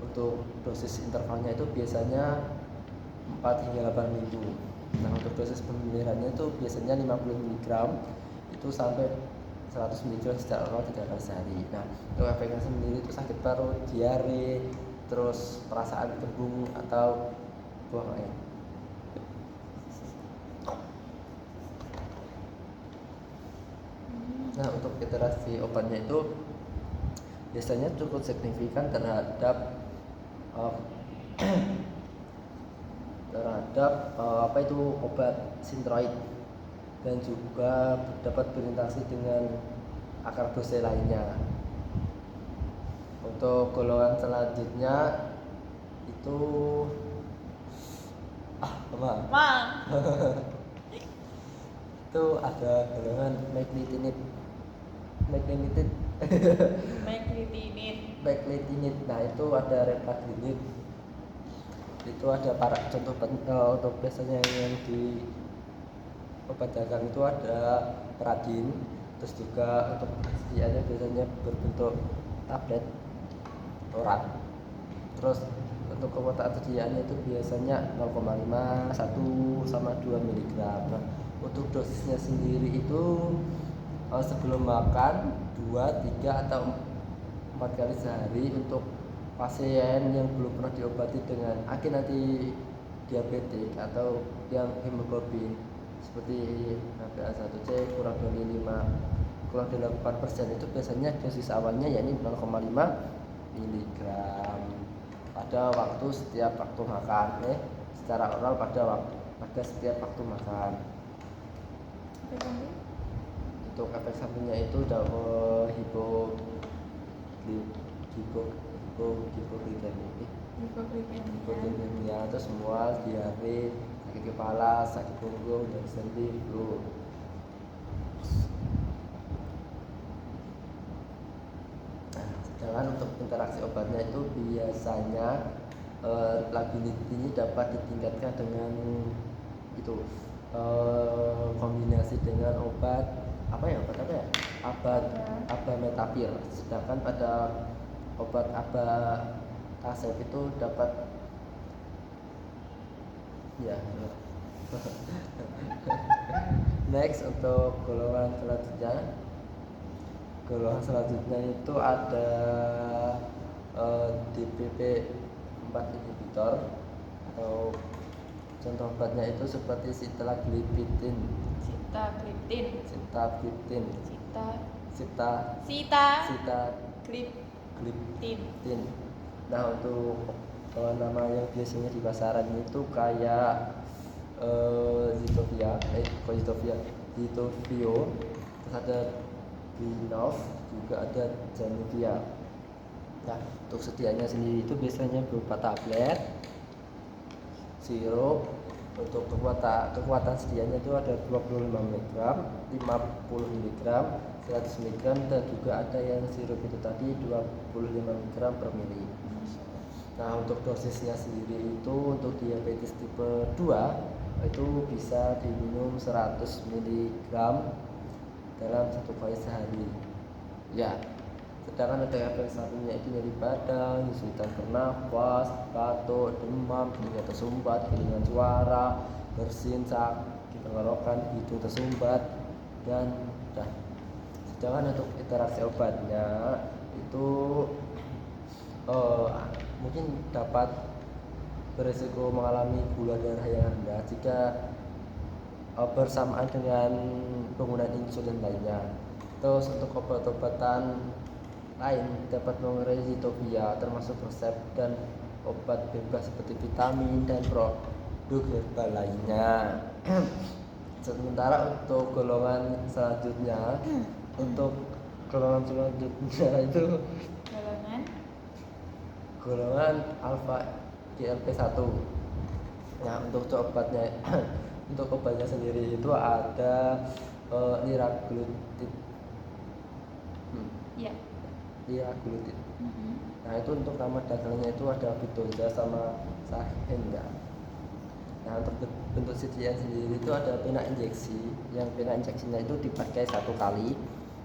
Untuk dosis intervalnya itu biasanya 4 hingga 8 minggu. Nah, untuk dosis pembeliannya itu biasanya 50 mg itu sampai 100 mg secara oral 3 kali sehari. Nah, untuk efeknya sendiri itu sakit perut, diare, terus perasaan kembung atau buang air. Nah, untuk interaksi obatnya itu biasanya cukup signifikan terhadap obat sinteroid, dan juga dapat berinteraksi dengan akarbose lainnya. Untuk golongan selanjutnya itu itu ada golongan meclitinib. Nah, itu ada repaglinib. Itu ada contoh untuk biasanya yang di obat dagang itu ada Paradin. Terus juga untuk sediaannya biasanya berbentuk tablet orat. Terus untuk kekuatan sediaannya itu biasanya 0,5, 1 sama 2 mg. Nah, untuk dosisnya sendiri itu sebelum makan 2, 3 atau 4 kali sehari. Untuk pasien yang belum pernah diobati dengan agen anti diabetik atau yang hemoglobin seperti HbA1c kurang dari 8% itu biasanya dosis awalnya yakni 0,5 mg pada waktu setiap waktu makan, secara oral pada setiap waktu makan. Untuk efek sampingnya itu hipoglikemia, terus mual, diare, sakit kepala, sakit punggung, dan sendi, flu. Nah, sedangkan untuk interaksi obatnya itu biasanya labilit ini dapat ditingkatkan dengan kombinasi dengan obat abametapir. Sedangkan pada obat abatasep itu dapat next untuk golongan selanjutnya itu ada DPP-4 inhibitor, atau contoh obatnya itu seperti sitagliptin, sitagliptin. Nah, untuk nama yang biasanya di pasaran itu kayak Zitovio, terus ada Binov, juga ada Januvia. Nah, untuk sediaannya sendiri itu biasanya berupa tablet, sirup. Untuk kekuatan sediaannya itu ada 25 mg, 50 mg, 100 mg, dan juga ada yang sirup itu tadi 25 mg per mili. Nah, untuk dosisnya sendiri itu untuk diabetes tipe 2 itu bisa diminum 100 mg dalam 1 kali sehari. Ya, sedangkan untuk efek sampingnya itu nyeri badan, kesulitan bernafas, batuk, demam, telinga tersumbat, kehilangan suara, bersin, sakit tenggorokan, hidung tersumbat, dan sedangkan untuk interaksi obatnya itu mungkin dapat berisiko mengalami gula darah yang rendah jika bersamaan dengan penggunaan insulin lainnya. Terus untuk obat-obatan lain dapat mengurangi zitopia termasuk resep dan obat bebas seperti vitamin dan produk herbal lainnya. Sementara untuk golongan selanjutnya itu golongan alfa GLP1. Nah, untuk obatnya sendiri itu ada liraglutid. Ya. Liraglutid. Nah, itu untuk nama dagangnya itu ada Victoza sama Sahenga. Nah, untuk bentuk sediaan sendiri itu ada pena injeksi. Yang pena injeksinya itu dipakai 1 kali.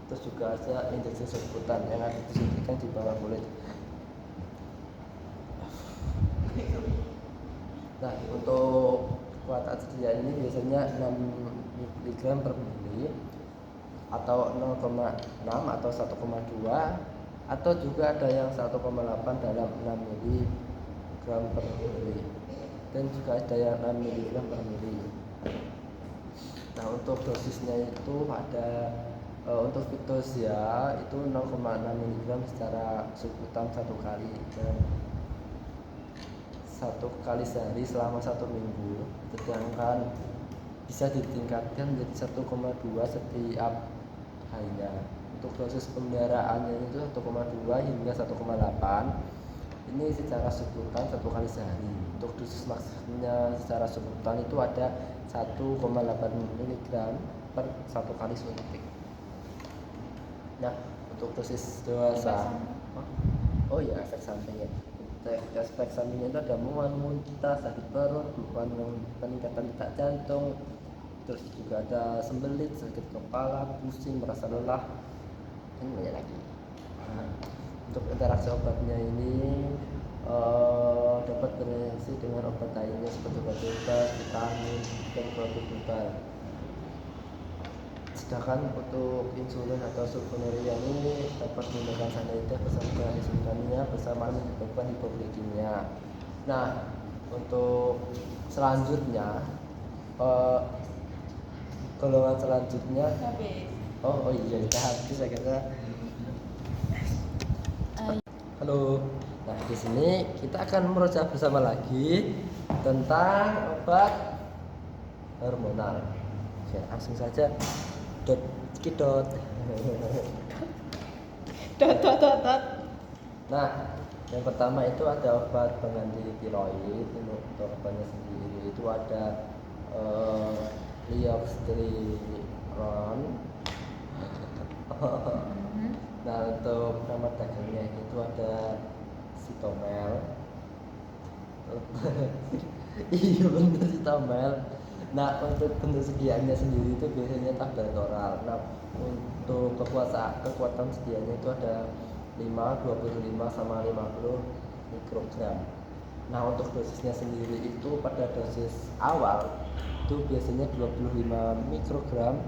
Terus juga ada injeksi subkutan yang ada disuntikan di bawah kulit. Nah, untuk kekuatan sediaan ini biasanya 6 mg per mili atau 0,6 atau 1,2 atau juga ada yang 1,8 dalam 6 mg per mili dan juga ada yang 6 mg per mili. Nah, untuk dosisnya itu ada untuk Victoza itu 0,6 mg secara subkutan 1 kali dan 1 kali sehari selama 1 minggu, sedangkan bisa ditingkatkan menjadi 1,2 setiap harinya. Untuk dosis pemeliharaannya itu 1,2 hingga 1,8. Ini secara subkutan 1 kali sehari. Untuk dosis maksimumnya secara subkutan itu ada 1,8 mg per 1 kali suntik. Nah, untuk dosis dewasa, efek sampingnya. Efek sampingnya itu ada mual muntah, sakit perut, peningkatan detak jantung, terus juga ada sembelit, sakit kepala, pusing, merasa lelah, dan banyak lagi. Nah, untuk interaksi obatnya ini dapat berinteraksi dengan obat lainnya seperti obat bebas, vitamin, dan produk herbal. Sedangkan untuk insulin atau sulfonylurea ini dapat menggunakan cyanida bersama insulinnya bersama menyebabkan hipoglikemia. Nah, untuk selanjutnya golongan selanjutnya udah habis ya kata. Halo. Nah, di sini kita akan merujak bersama lagi tentang obat hormonal. Oke, langsung saja. Dot. Nah, yang pertama itu ada obat pengganti tiroid. Untuk obatnya sendiri itu ada Lioxytriron. Nah, untuk nama dagangnya itu ada Cytomel. Iya bener Cytomel. Nah, untuk bentuk sediaannya sendiri itu biasanya tablet oral. Nah, untuk kekuatan sediaannya itu ada 5, 25 sama 50 mikrogram. Nah, untuk dosisnya sendiri itu pada dosis awal itu biasanya 25 mikrogram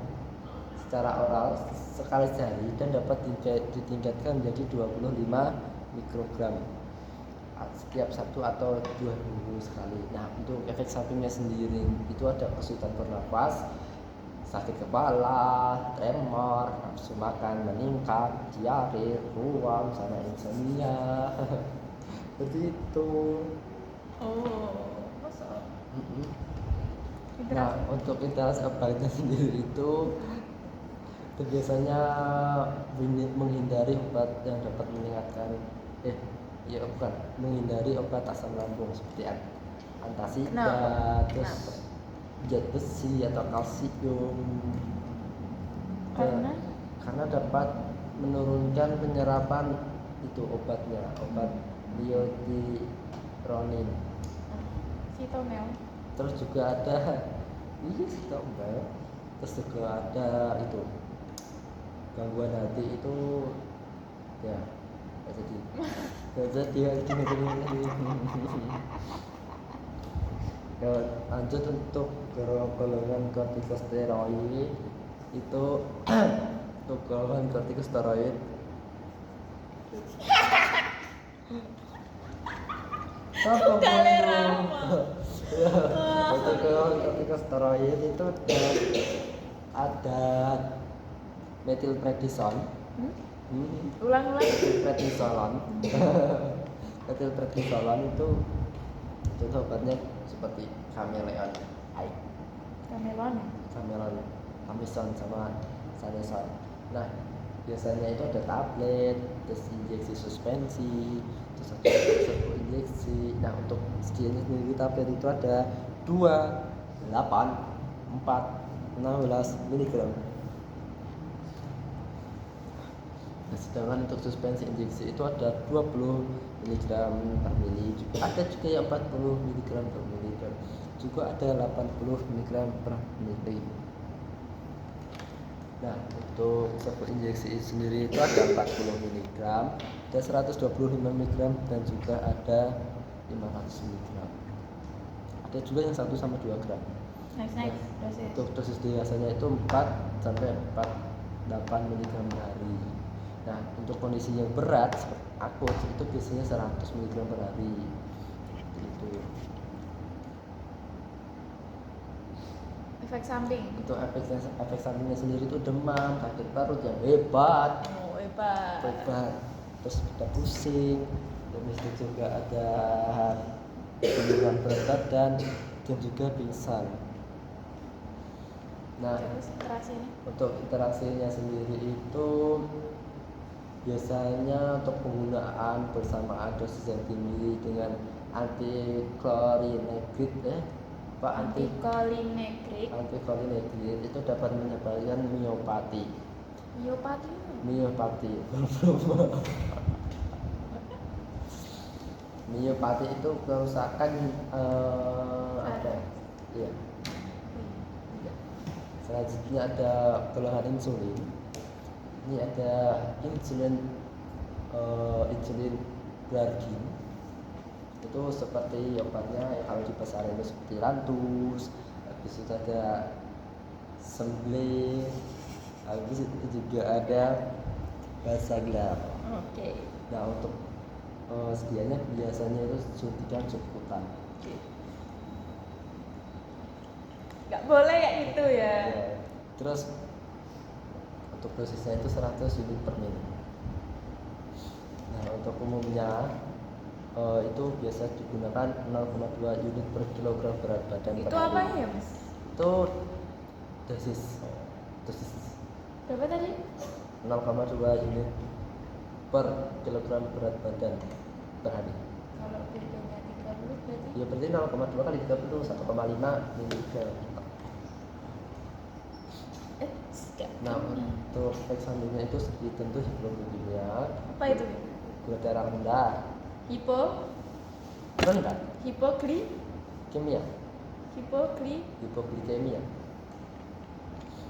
secara oral sekali sehari dan dapat ditingkatkan menjadi 25 mikrogram setiap 1 atau 2 minggu sekali. Nah, untuk efek sampingnya sendiri itu ada kesulitan bernapas, sakit kepala, tremor, nafsu makan meningkat, diare, ruam, sama insomnia. Seperti itu. Masa? Nah, untuk interaksi obatnya sendiri itu biasanya menghindari obat yang dapat meningkatkan menghindari obat asam lambung seperti antasida, terus zat besi atau kalsium karena dapat menurunkan penyerapan itu obat liothyronin. Cytomel. Terus juga ada Cytomel. Terus juga ada itu gangguan hati itu ya jadi lanjut untuk golongan kortikosteroid itu untuk golongan kortikosteroid Galerama. Ya, kortikosteroid itu ada metilprednison. Ulang-ulang. Metilprednisolon. Metilprednisolon itu obatnya seperti kameleon, Kamelon. kamelon, kamison sama saneson. Nah, biasanya itu ada tablet, terus injeksi suspensi, terus ada serbuk injeksi. Nah, untuk sedianya sendiri tablet itu ada 2, 8, 4, 16 mg. Nah, sedangkan untuk suspensi injeksi itu ada 20 mg per mili, juga ada juga yang 40 mg per mili, juga ada 80 mg per mili. Nah, untuk serbuk injeksi sendiri itu ada 40 mg, ada 125 mg, dan juga ada 500 mg. Ada juga yang 1 sama 2 gram. Nice. Dosis. Untuk dosis biasanya itu 4 sampai 48 mg per hari. Nah, untuk kondisi yang berat seperti akut itu biasanya 100 mg per hari. Itu. Efek samping. Untuk efek sampingnya sendiri itu demam, sakit perut yang hebat. Oh, hebat. Terus ada pusing, terus itu juga ada penurunan berat badan dan juga pingsan. Nah, Terus interaksinya. untuk interaksinya sendiri itu biasanya untuk penggunaan bersamaan dosis yang tinggi dengan anticholinergic anticholinergic itu dapat menyebabkan miopati. Miopati itu kerusakan iya. Selanjutnya ada kelelahan insulin. Ini ada insulin glargin. Itu seperti obatnya kalau di pasaran itu seperti Lantus. Habis itu ada Semble. Habis itu juga ada Basaglar. Oke. Nah, untuk sedianya biasanya itu suntikan subkutan. Nggak boleh kayak gitu ya. Terus untuk dosisnya itu 100 unit per mili. Nah, untuk umumnya itu biasa digunakan 0,2 unit per kilogram berat badan Itu per hari. apa ya, Mas? Itu dosis Berapa tadi? 0,2 unit per kilogram berat badan per hari. Kalau bedanya 30 berarti Ya berarti 0,2 kali 30 1,5 mg. Nah, untuk efek sampingnya itu seperti tentu hipoglikeemia. apa itu? Gula darah rendah. Rendah. Hipoglikemia.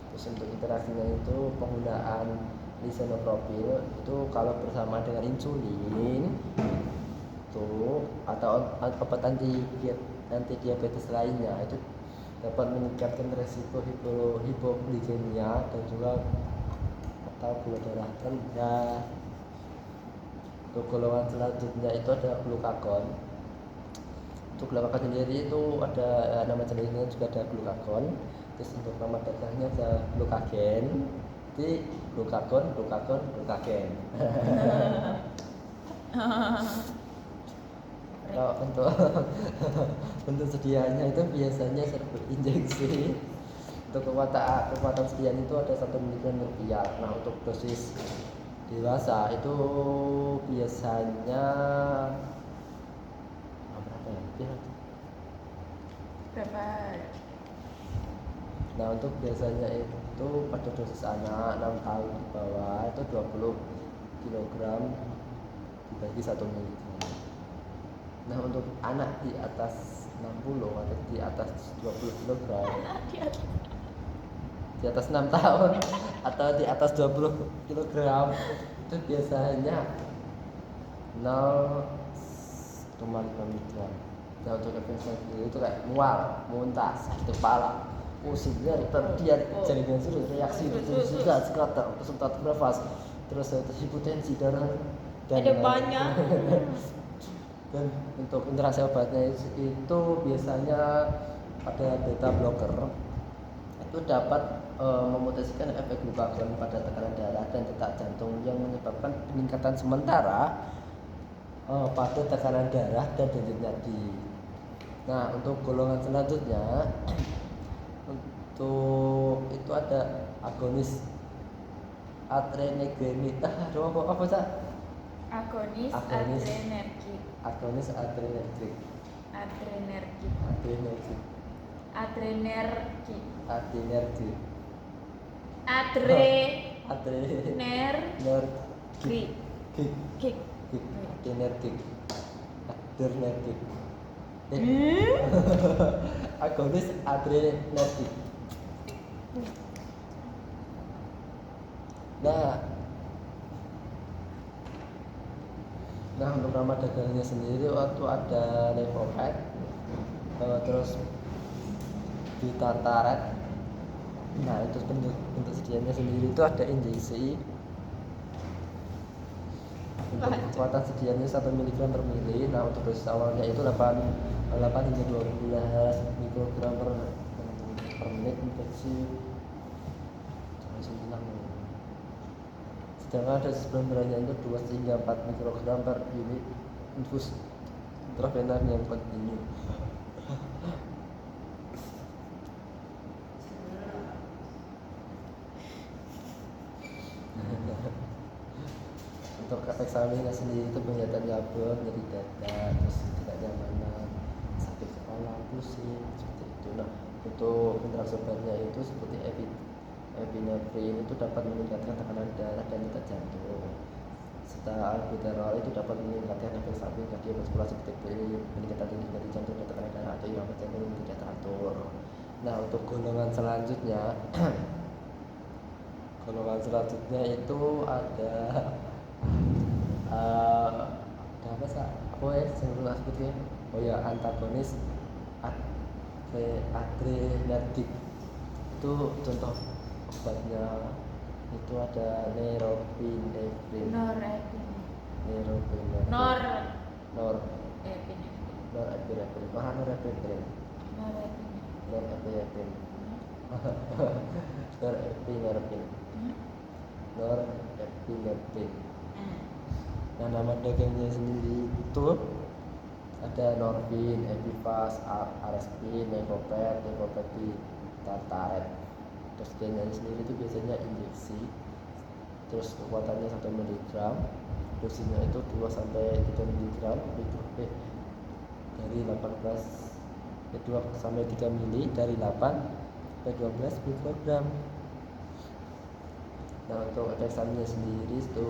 Terus untuk interaksinya itu penggunaan lisinopril itu kalau bersama dengan insulin itu atau obat anti diabetes lainnya itu dapat meningkatkan resiko hipoglikemia dan juga atau gula darah rendah. Untuk golongan selanjutnya itu ada glukagon. Untuk glukagon sendiri itu ada nama jenisnya juga ada glukagon. Terus untuk nama dagangnya ada glukagen. Jadi glukagen. Kalau untuk sedianya itu biasanya serbuk injeksi. Untuk kekuatan sediaan itu ada 1 mg per vial. Nah, untuk dosis dewasa itu biasanya berapa? Nah, untuk biasanya itu pada dosis anak 6 tahun di bawah itu 20 kg dibagi 1 mg. Nah, untuk anak di atas 60 atau di atas 20 kg di atas 6 tahun atau di atas 20 kg itu biasanya 0,5 mg. Nah, untuk efek samping itu kayak mual, muntah, sakit kepala, pusing, nyeri, terdian, jaringan surut, reaksi susah, sekretar, kesentat nafas, terus hipotensi darah dan ada banyak. Dan untuk interaksi obatnya itu biasanya pada beta blocker itu dapat memutuskan efek glukagon pada tekanan darah dan detak jantung yang menyebabkan peningkatan sementara pada tekanan darah dan denyut nadi. Nah, untuk golongan selanjutnya untuk itu ada agonis adrenergic. Apa sih? Agonis Agonis. adrenergik. Agonis adrenergic. Adrenergik. Adrenergic. Adrenergik. Adrenergic. Adrenergik. Gig. Gik. Gig. Adrenergic. Adrenergic. Agonis adrenergic. Nah, untuk nama dagangnya sendiri waktu ada Levopet, terus Ditataret. Nah, itu bentuk sedianya sendiri itu ada injeksi. Untuk kekuatan sedianya 1 mg per mili. Nah, untuk dosis awalnya itu 8 hingga 12 mikrogram per menit injeksi. Sedangkan dosis pemberiannya itu 2 hingga 4 mikrogram per unit infus intravenous yang kontinu. Untuk efek sampingnya sendiri itu penglihatan label, nyeri dada, terus tidak nyamanan, sakit kepala, pusing, seperti itu. Nah, untuk interaksi obatnya itu seperti epinefrin itu dapat meningkatkan tekanan darah dan detak jantung. Serta albuterol itu dapat meningkatkan efek samping kardiovaskular seperti peningkatan denyut jantung dan tekanan darah atau irama jantung yang tidak teratur. Nah, untuk golongan selanjutnya itu ada apa sih? Apa ya sebelum sebutnya? Oh ya, antagonis adrenergic. Itu contoh obatnya itu ada norepinephrine. Norepinephrine. Mana norepinephrine? Norepinephrine. Nah, nama dagangnya sendiri itu ada Norvin, Epivas, Arespin, Levopet, Ditataret. Terus dagangnya sendiri itu biasanya injeksi. Terus kekuatannya 1 mg, dosisnya itu 2 sampai 3 mg dari 2 sampai 3 mili dari 8 sampai 12 mikrogram. Nah, untuk efek sampingnya sendiri itu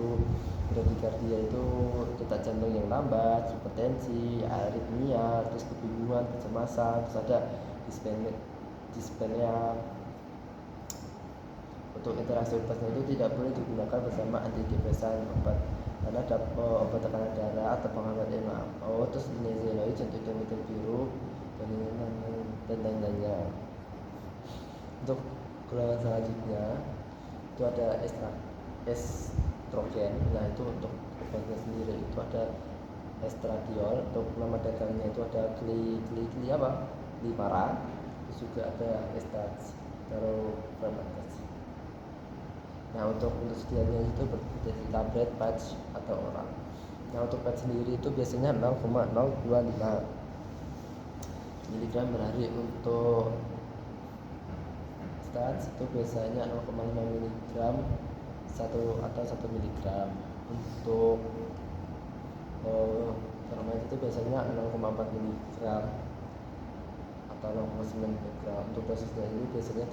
bradikardia itu detak jantung yang lambat, hipertensi, aritmia, terus kebingungan, kecemasan, terus ada dyspnea. Untuk interaksi obatnya itu tidak boleh digunakan bersama antidepresan obat karena ada obat tekanan darah atau penghambat MAO, terus nezeloid, contohnya metil biru dan lain-lainnya. Untuk golongan selanjutnya itu ada estrogen. Nah, itu untuk obatnya sendiri itu ada estradiol. Untuk nama dagangnya itu ada Glipara. Terus juga ada estaropramat. Nah, untuk sedianya itu berbentuk tablet, patch atau oral. Nah, untuk patch sendiri itu biasanya 0,025 mg per hari. Untuk stats itu biasanya 0,5 mg atau 1 mg. Untuk ferment itu biasanya 0,4 mg atau 0,9 mg. Untuk dosisnya ini biasanya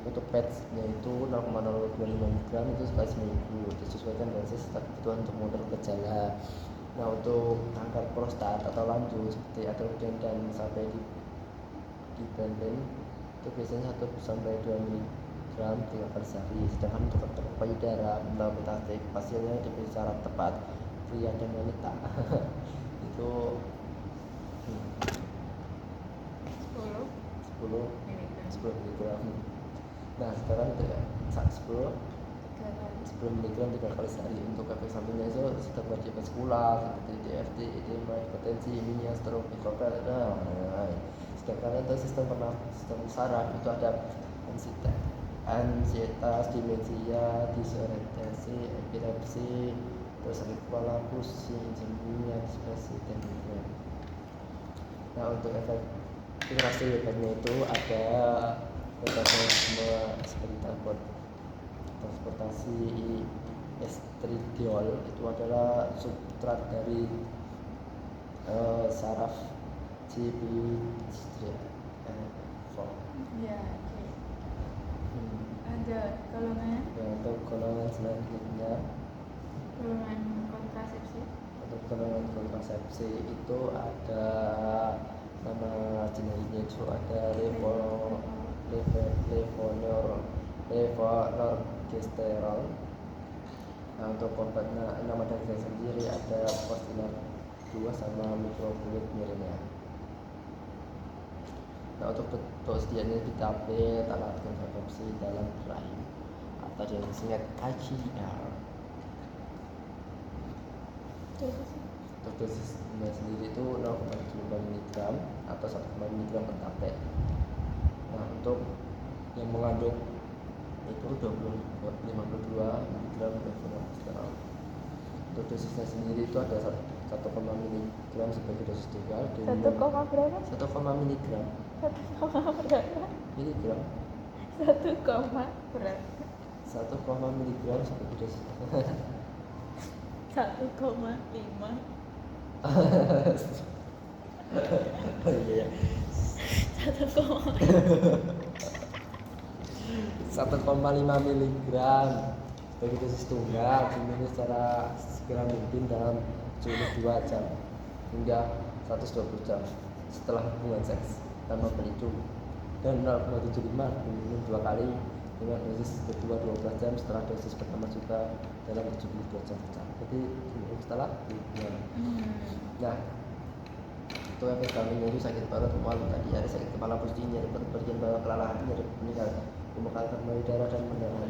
untuk patchnya itu 0,025 mg itu sekali seminggu, disesuaikan dosis kebutuhan untuk mengontrol gejala. Nah, untuk kanker prostat atau lambung seperti atrogen dan sampai di benden itu biasanya 1 sampai 2 mg 3 kali sehari. Sedangkan untuk kanker payudara metastatik pasiennya diberi syarat tepat, pria dan wanita. Itu 10 mg. Nah, sekarang itu 10 jalan. 10 miligram 3 kali sehari. Untuk efek sampingnya itu sistem kardiovaskular seperti DFT, edema, hipertensi, anemia, stroke, mikropel. Sedangkan untuk sistem saraf itu ada ansietas, demensia, disorientasi, epilepsi, terus kepala pusing, insomnia, depresi, dan migrain. Nah, untuk efek interaksi hebatnya itu ada metabolisme seperti transportasi estridiol itu adalah substrat dari saraf CB4. Ya, oke. Lanjut, golongan Ya, untuk golongan selanjutnya, golongan kontrasepsi. untuk golongan kontrasepsi itu ada nama generiknya itu ada levonorgestrel. Nah, untuk obatnya nama dasarnya sendiri ada Postinor 2 sama mikrokulit mirinnya. Nah, untuk sedianya ditablet alat kontrasepsi dalam rahim atau yang disingkat ICR. Untuk dosisnya sendiri itu 0,75 mg atau 1 mg per tablet. Nah, untuk yang mengandung itu 52 mg levonorgestrel. Untuk dosisnya sendiri itu ada 1, mg sebagai dosis tunggal. 1, berapa? 1, mg. 1, berapa? Miligram. 1, berapa? 1, mg sebagai dosis. 1,5. Iya. 1,5 miligram sebagai dosis tunggal diminum secara segera mungkin dalam suhu 2 jam hingga 120 jam setelah hubungan seks tanpa pelindung, dan 0,75 diminum 2 kali dengan dosis kedua 12 jam setelah dosis pertama juga dalam 72 jam. Jadi diminum setelah hubungan. Nah, itu efek sampingnya itu sakit perut, mual, tadi ada sakit kepala, pusing, nyeri perut, bagian bawah, kelelahan, nyeri meninggal, pembekalan payudara dan mendarah.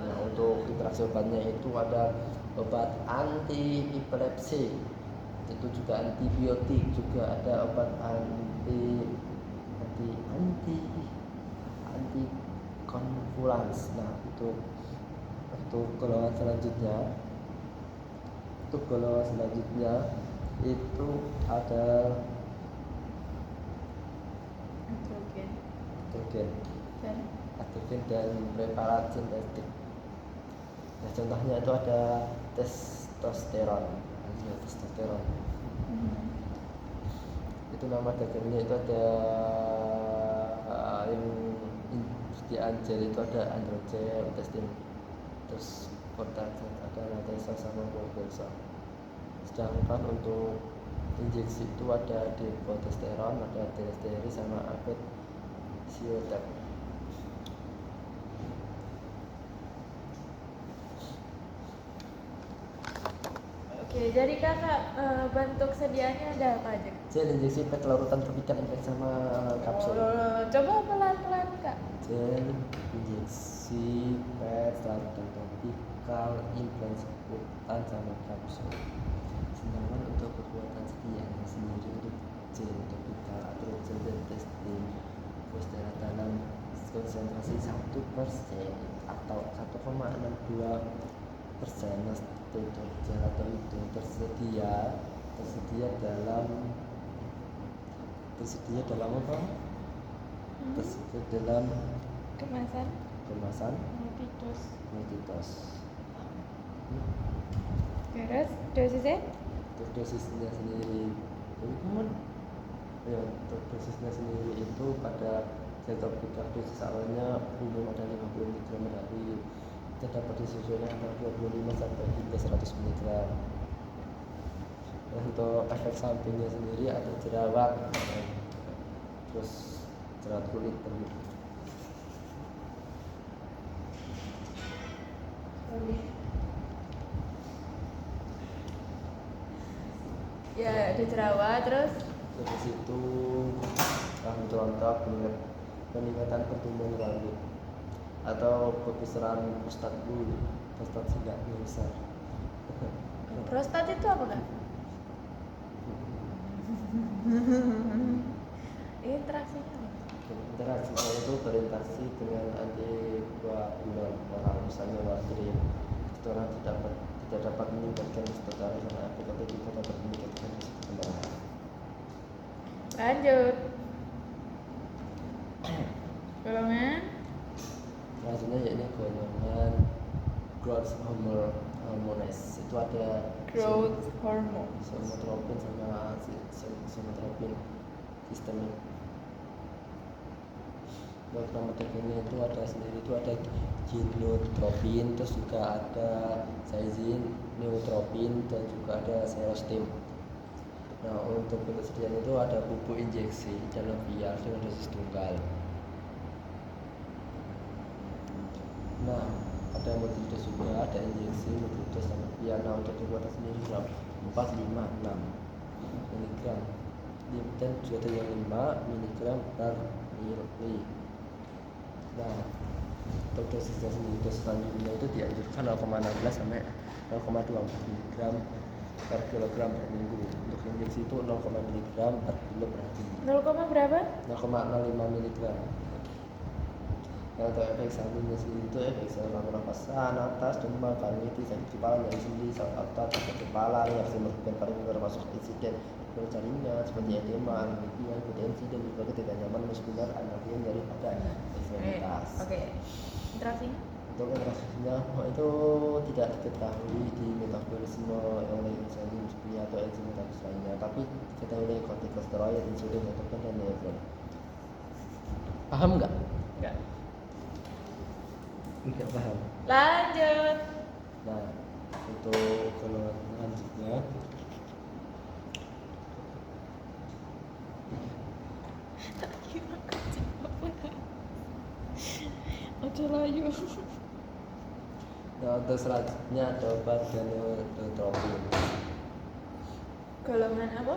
Nah, untuk interaksi obatnya itu ada obat anti epilepsi, itu juga antibiotik, juga ada obat anti konvulans. Nah, untuk golongan selanjutnya itu ada atrogen dan preparat sintetik. Nah, contohnya itu ada testosteron. Itu nama dagangnya itu ada yang di anjel itu ada androgen, testin, terus kortagen, ada natesa sama kortesa. Sedangkan untuk injeksi itu ada depotesteron, ada delesteri sama abetsiotab. Oke, jadi kakak bentuk sediaannya ada apa aja? Gel injeksi pet larutan topical infek sama kapsul. Coba pelan-pelan kak. Gel injeksi pet larutan topikal implantan sama kapsul. Sedangkan untuk kekuatan sediaannya sendiri untuk gel topikal atau gel dan testing secara dalam konsentrasi 1% atau 1,62%. Itu gel atau itu tersedia dalam apa? Tersedia dalam kemasan multidos. Terus dosisnya? Untuk dosisnya sendiri untuk dosisnya sendiri itu pada gel topikal dosis awalnya umum ada 50 mg per hari. Itu dapat disusun antara 25 sampai hingga 100 mg. Untuk efek sampingnya sendiri ada jerawat, terus jerawat kulit begitu. Ya, ada jerawat, terus Dari situ rambut rontok, peningkatan pertumbuhan rambut, atau kebesaran prostatku. Prostat sih nggak besar. Prostat itu apa kak? Interaksinya apa? Interaksi saya itu berinteraksi dengan antikoagulan. Nah, misalnya warfarin itu orang tidak dapat meningkatkan kesetaraan karena aplikasi kita dapat meningkatkan risiko kemarahan. Lanjut. Golongan Selanjutnya yaitu golongan growth hormones. Itu ada growth hormone. somatotropic sama somatotropic sistemik. Kromatopinnya itu ada sendiri, itu ada ginotropin, terus juga ada zeizin, neutropin, dan juga ada serostim. Nah, untuk ketersediaan itu ada pupuk injeksi dalam biar dengan dosis tunggal. Nah, ada multidos juga, ada injeksi, multidos sama biar. Nah, untuk kekuatan sendiri 4, 5, 6 mg, dan juga ada yang 5 mg per mili. Nah, untuk dosisnya sendiri, dosis selanjutnya itu dianjurkan 0,16 sampai 0,24 mg per kilogram per minggu. Untuk injeksi itu 0, mg per kilo per hari. 0, berapa? 0,05 mg. Nah, untuk efek sampingnya sendiri itu efek saluran pernapasan atas, demam, faringitis, sakit kepala, nyeri sendi, sakit otak, sakit kepala, reaksi merugikan paru-paru termasuk insiden jaringan seperti edema, anemia, hipotensi, dan juga tidak nyaman muskular, anemia, nyeri pada ekstremitas. Oke. Interaksinya? Untuk interaksinya itu tidak diketahui di metabolisme oleh enzim kimia atau enzim metabolis lainnya, tapi diketahui oleh kortikosteroid, insulin, leptin, dan nefron. Paham nggak? Enggak. Nggak paham. Lanjut. Nah, untuk golongan selanjutnya Ojo layu. Nah, untuk selanjutnya ada obat gonadotropin. Golongan apa?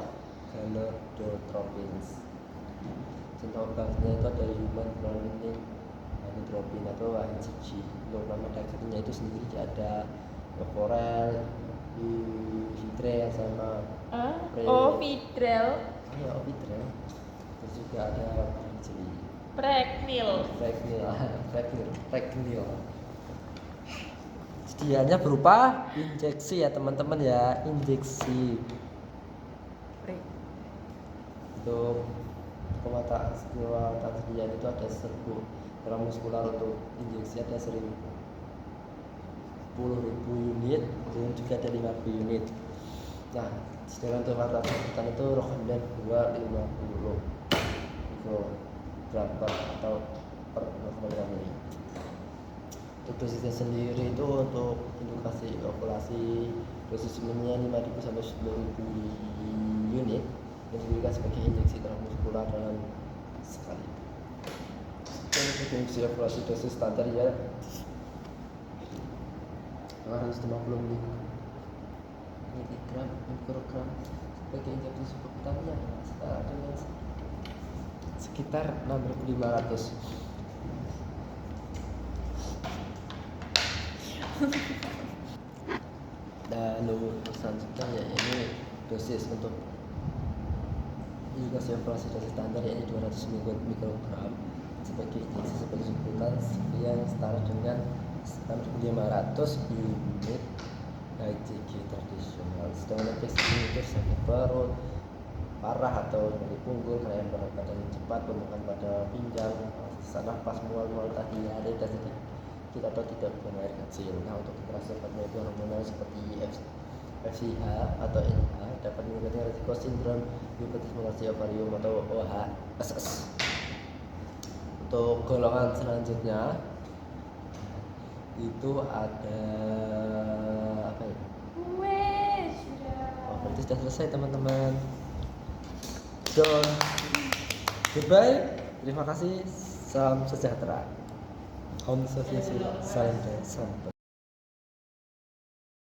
Gonadotropin. Contoh obatnya itu ada human chlorine gonadotropin atau HCG. Untuk nama dagangannya itu sendiri ada Oforel, Vidrel sama Ovidrel, Ovidrel. Terus juga ada Brinjeli. Pregnil. Pregnil. Sediaannya berupa injeksi ya teman-teman ya, injeksi. Untuk kekuatan sediaan itu ada 1000 gram muskular, untuk injeksi ada 10.000 unit, dan juga ada 50 unit. Nah, sedangkan untuk kekuatan itu rekomendasi 250 mikrogram atau per kilogram ini. Untuk dosisnya sendiri itu untuk indikasi ovulasi dosis minimumnya 5.000 sampai 10.000 unit yang diberikan sebagai injeksi transmuskular dalam sekali. Dan untuk injeksi ovulasi dosis standar ya 250 mikrogram sebagai injeksi subkutannya setara dengan sekitar 6.500. Dan selanjutnya ya ini dosis untuk indikasi ovulasi dosis standar yaitu 200 mikrogram sebagai injeksi sebagai subkutan yang setara dengan 6.500 unit HCG tradisional. Sedangkan efek samping itu sakit perut parah atau nyeri punggung, kelainan berat badan cepat, pembengkakan pada pinggang, sesak nafas, mual-mual, diare, dan sedikit atau tidak buang air kecil. Nah, untuk interaksi obatnya itu hormonal seperti FSH atau NH dapat meningkatkan risiko sindrom hipotismulasi ovarium atau OHSS. Untuk golongan selanjutnya itu ada apa ya? Oh, berarti sudah selesai teman-teman. Goodbye. Terima kasih. Salam sejahtera. Om Swastiastu. Salam dan salam.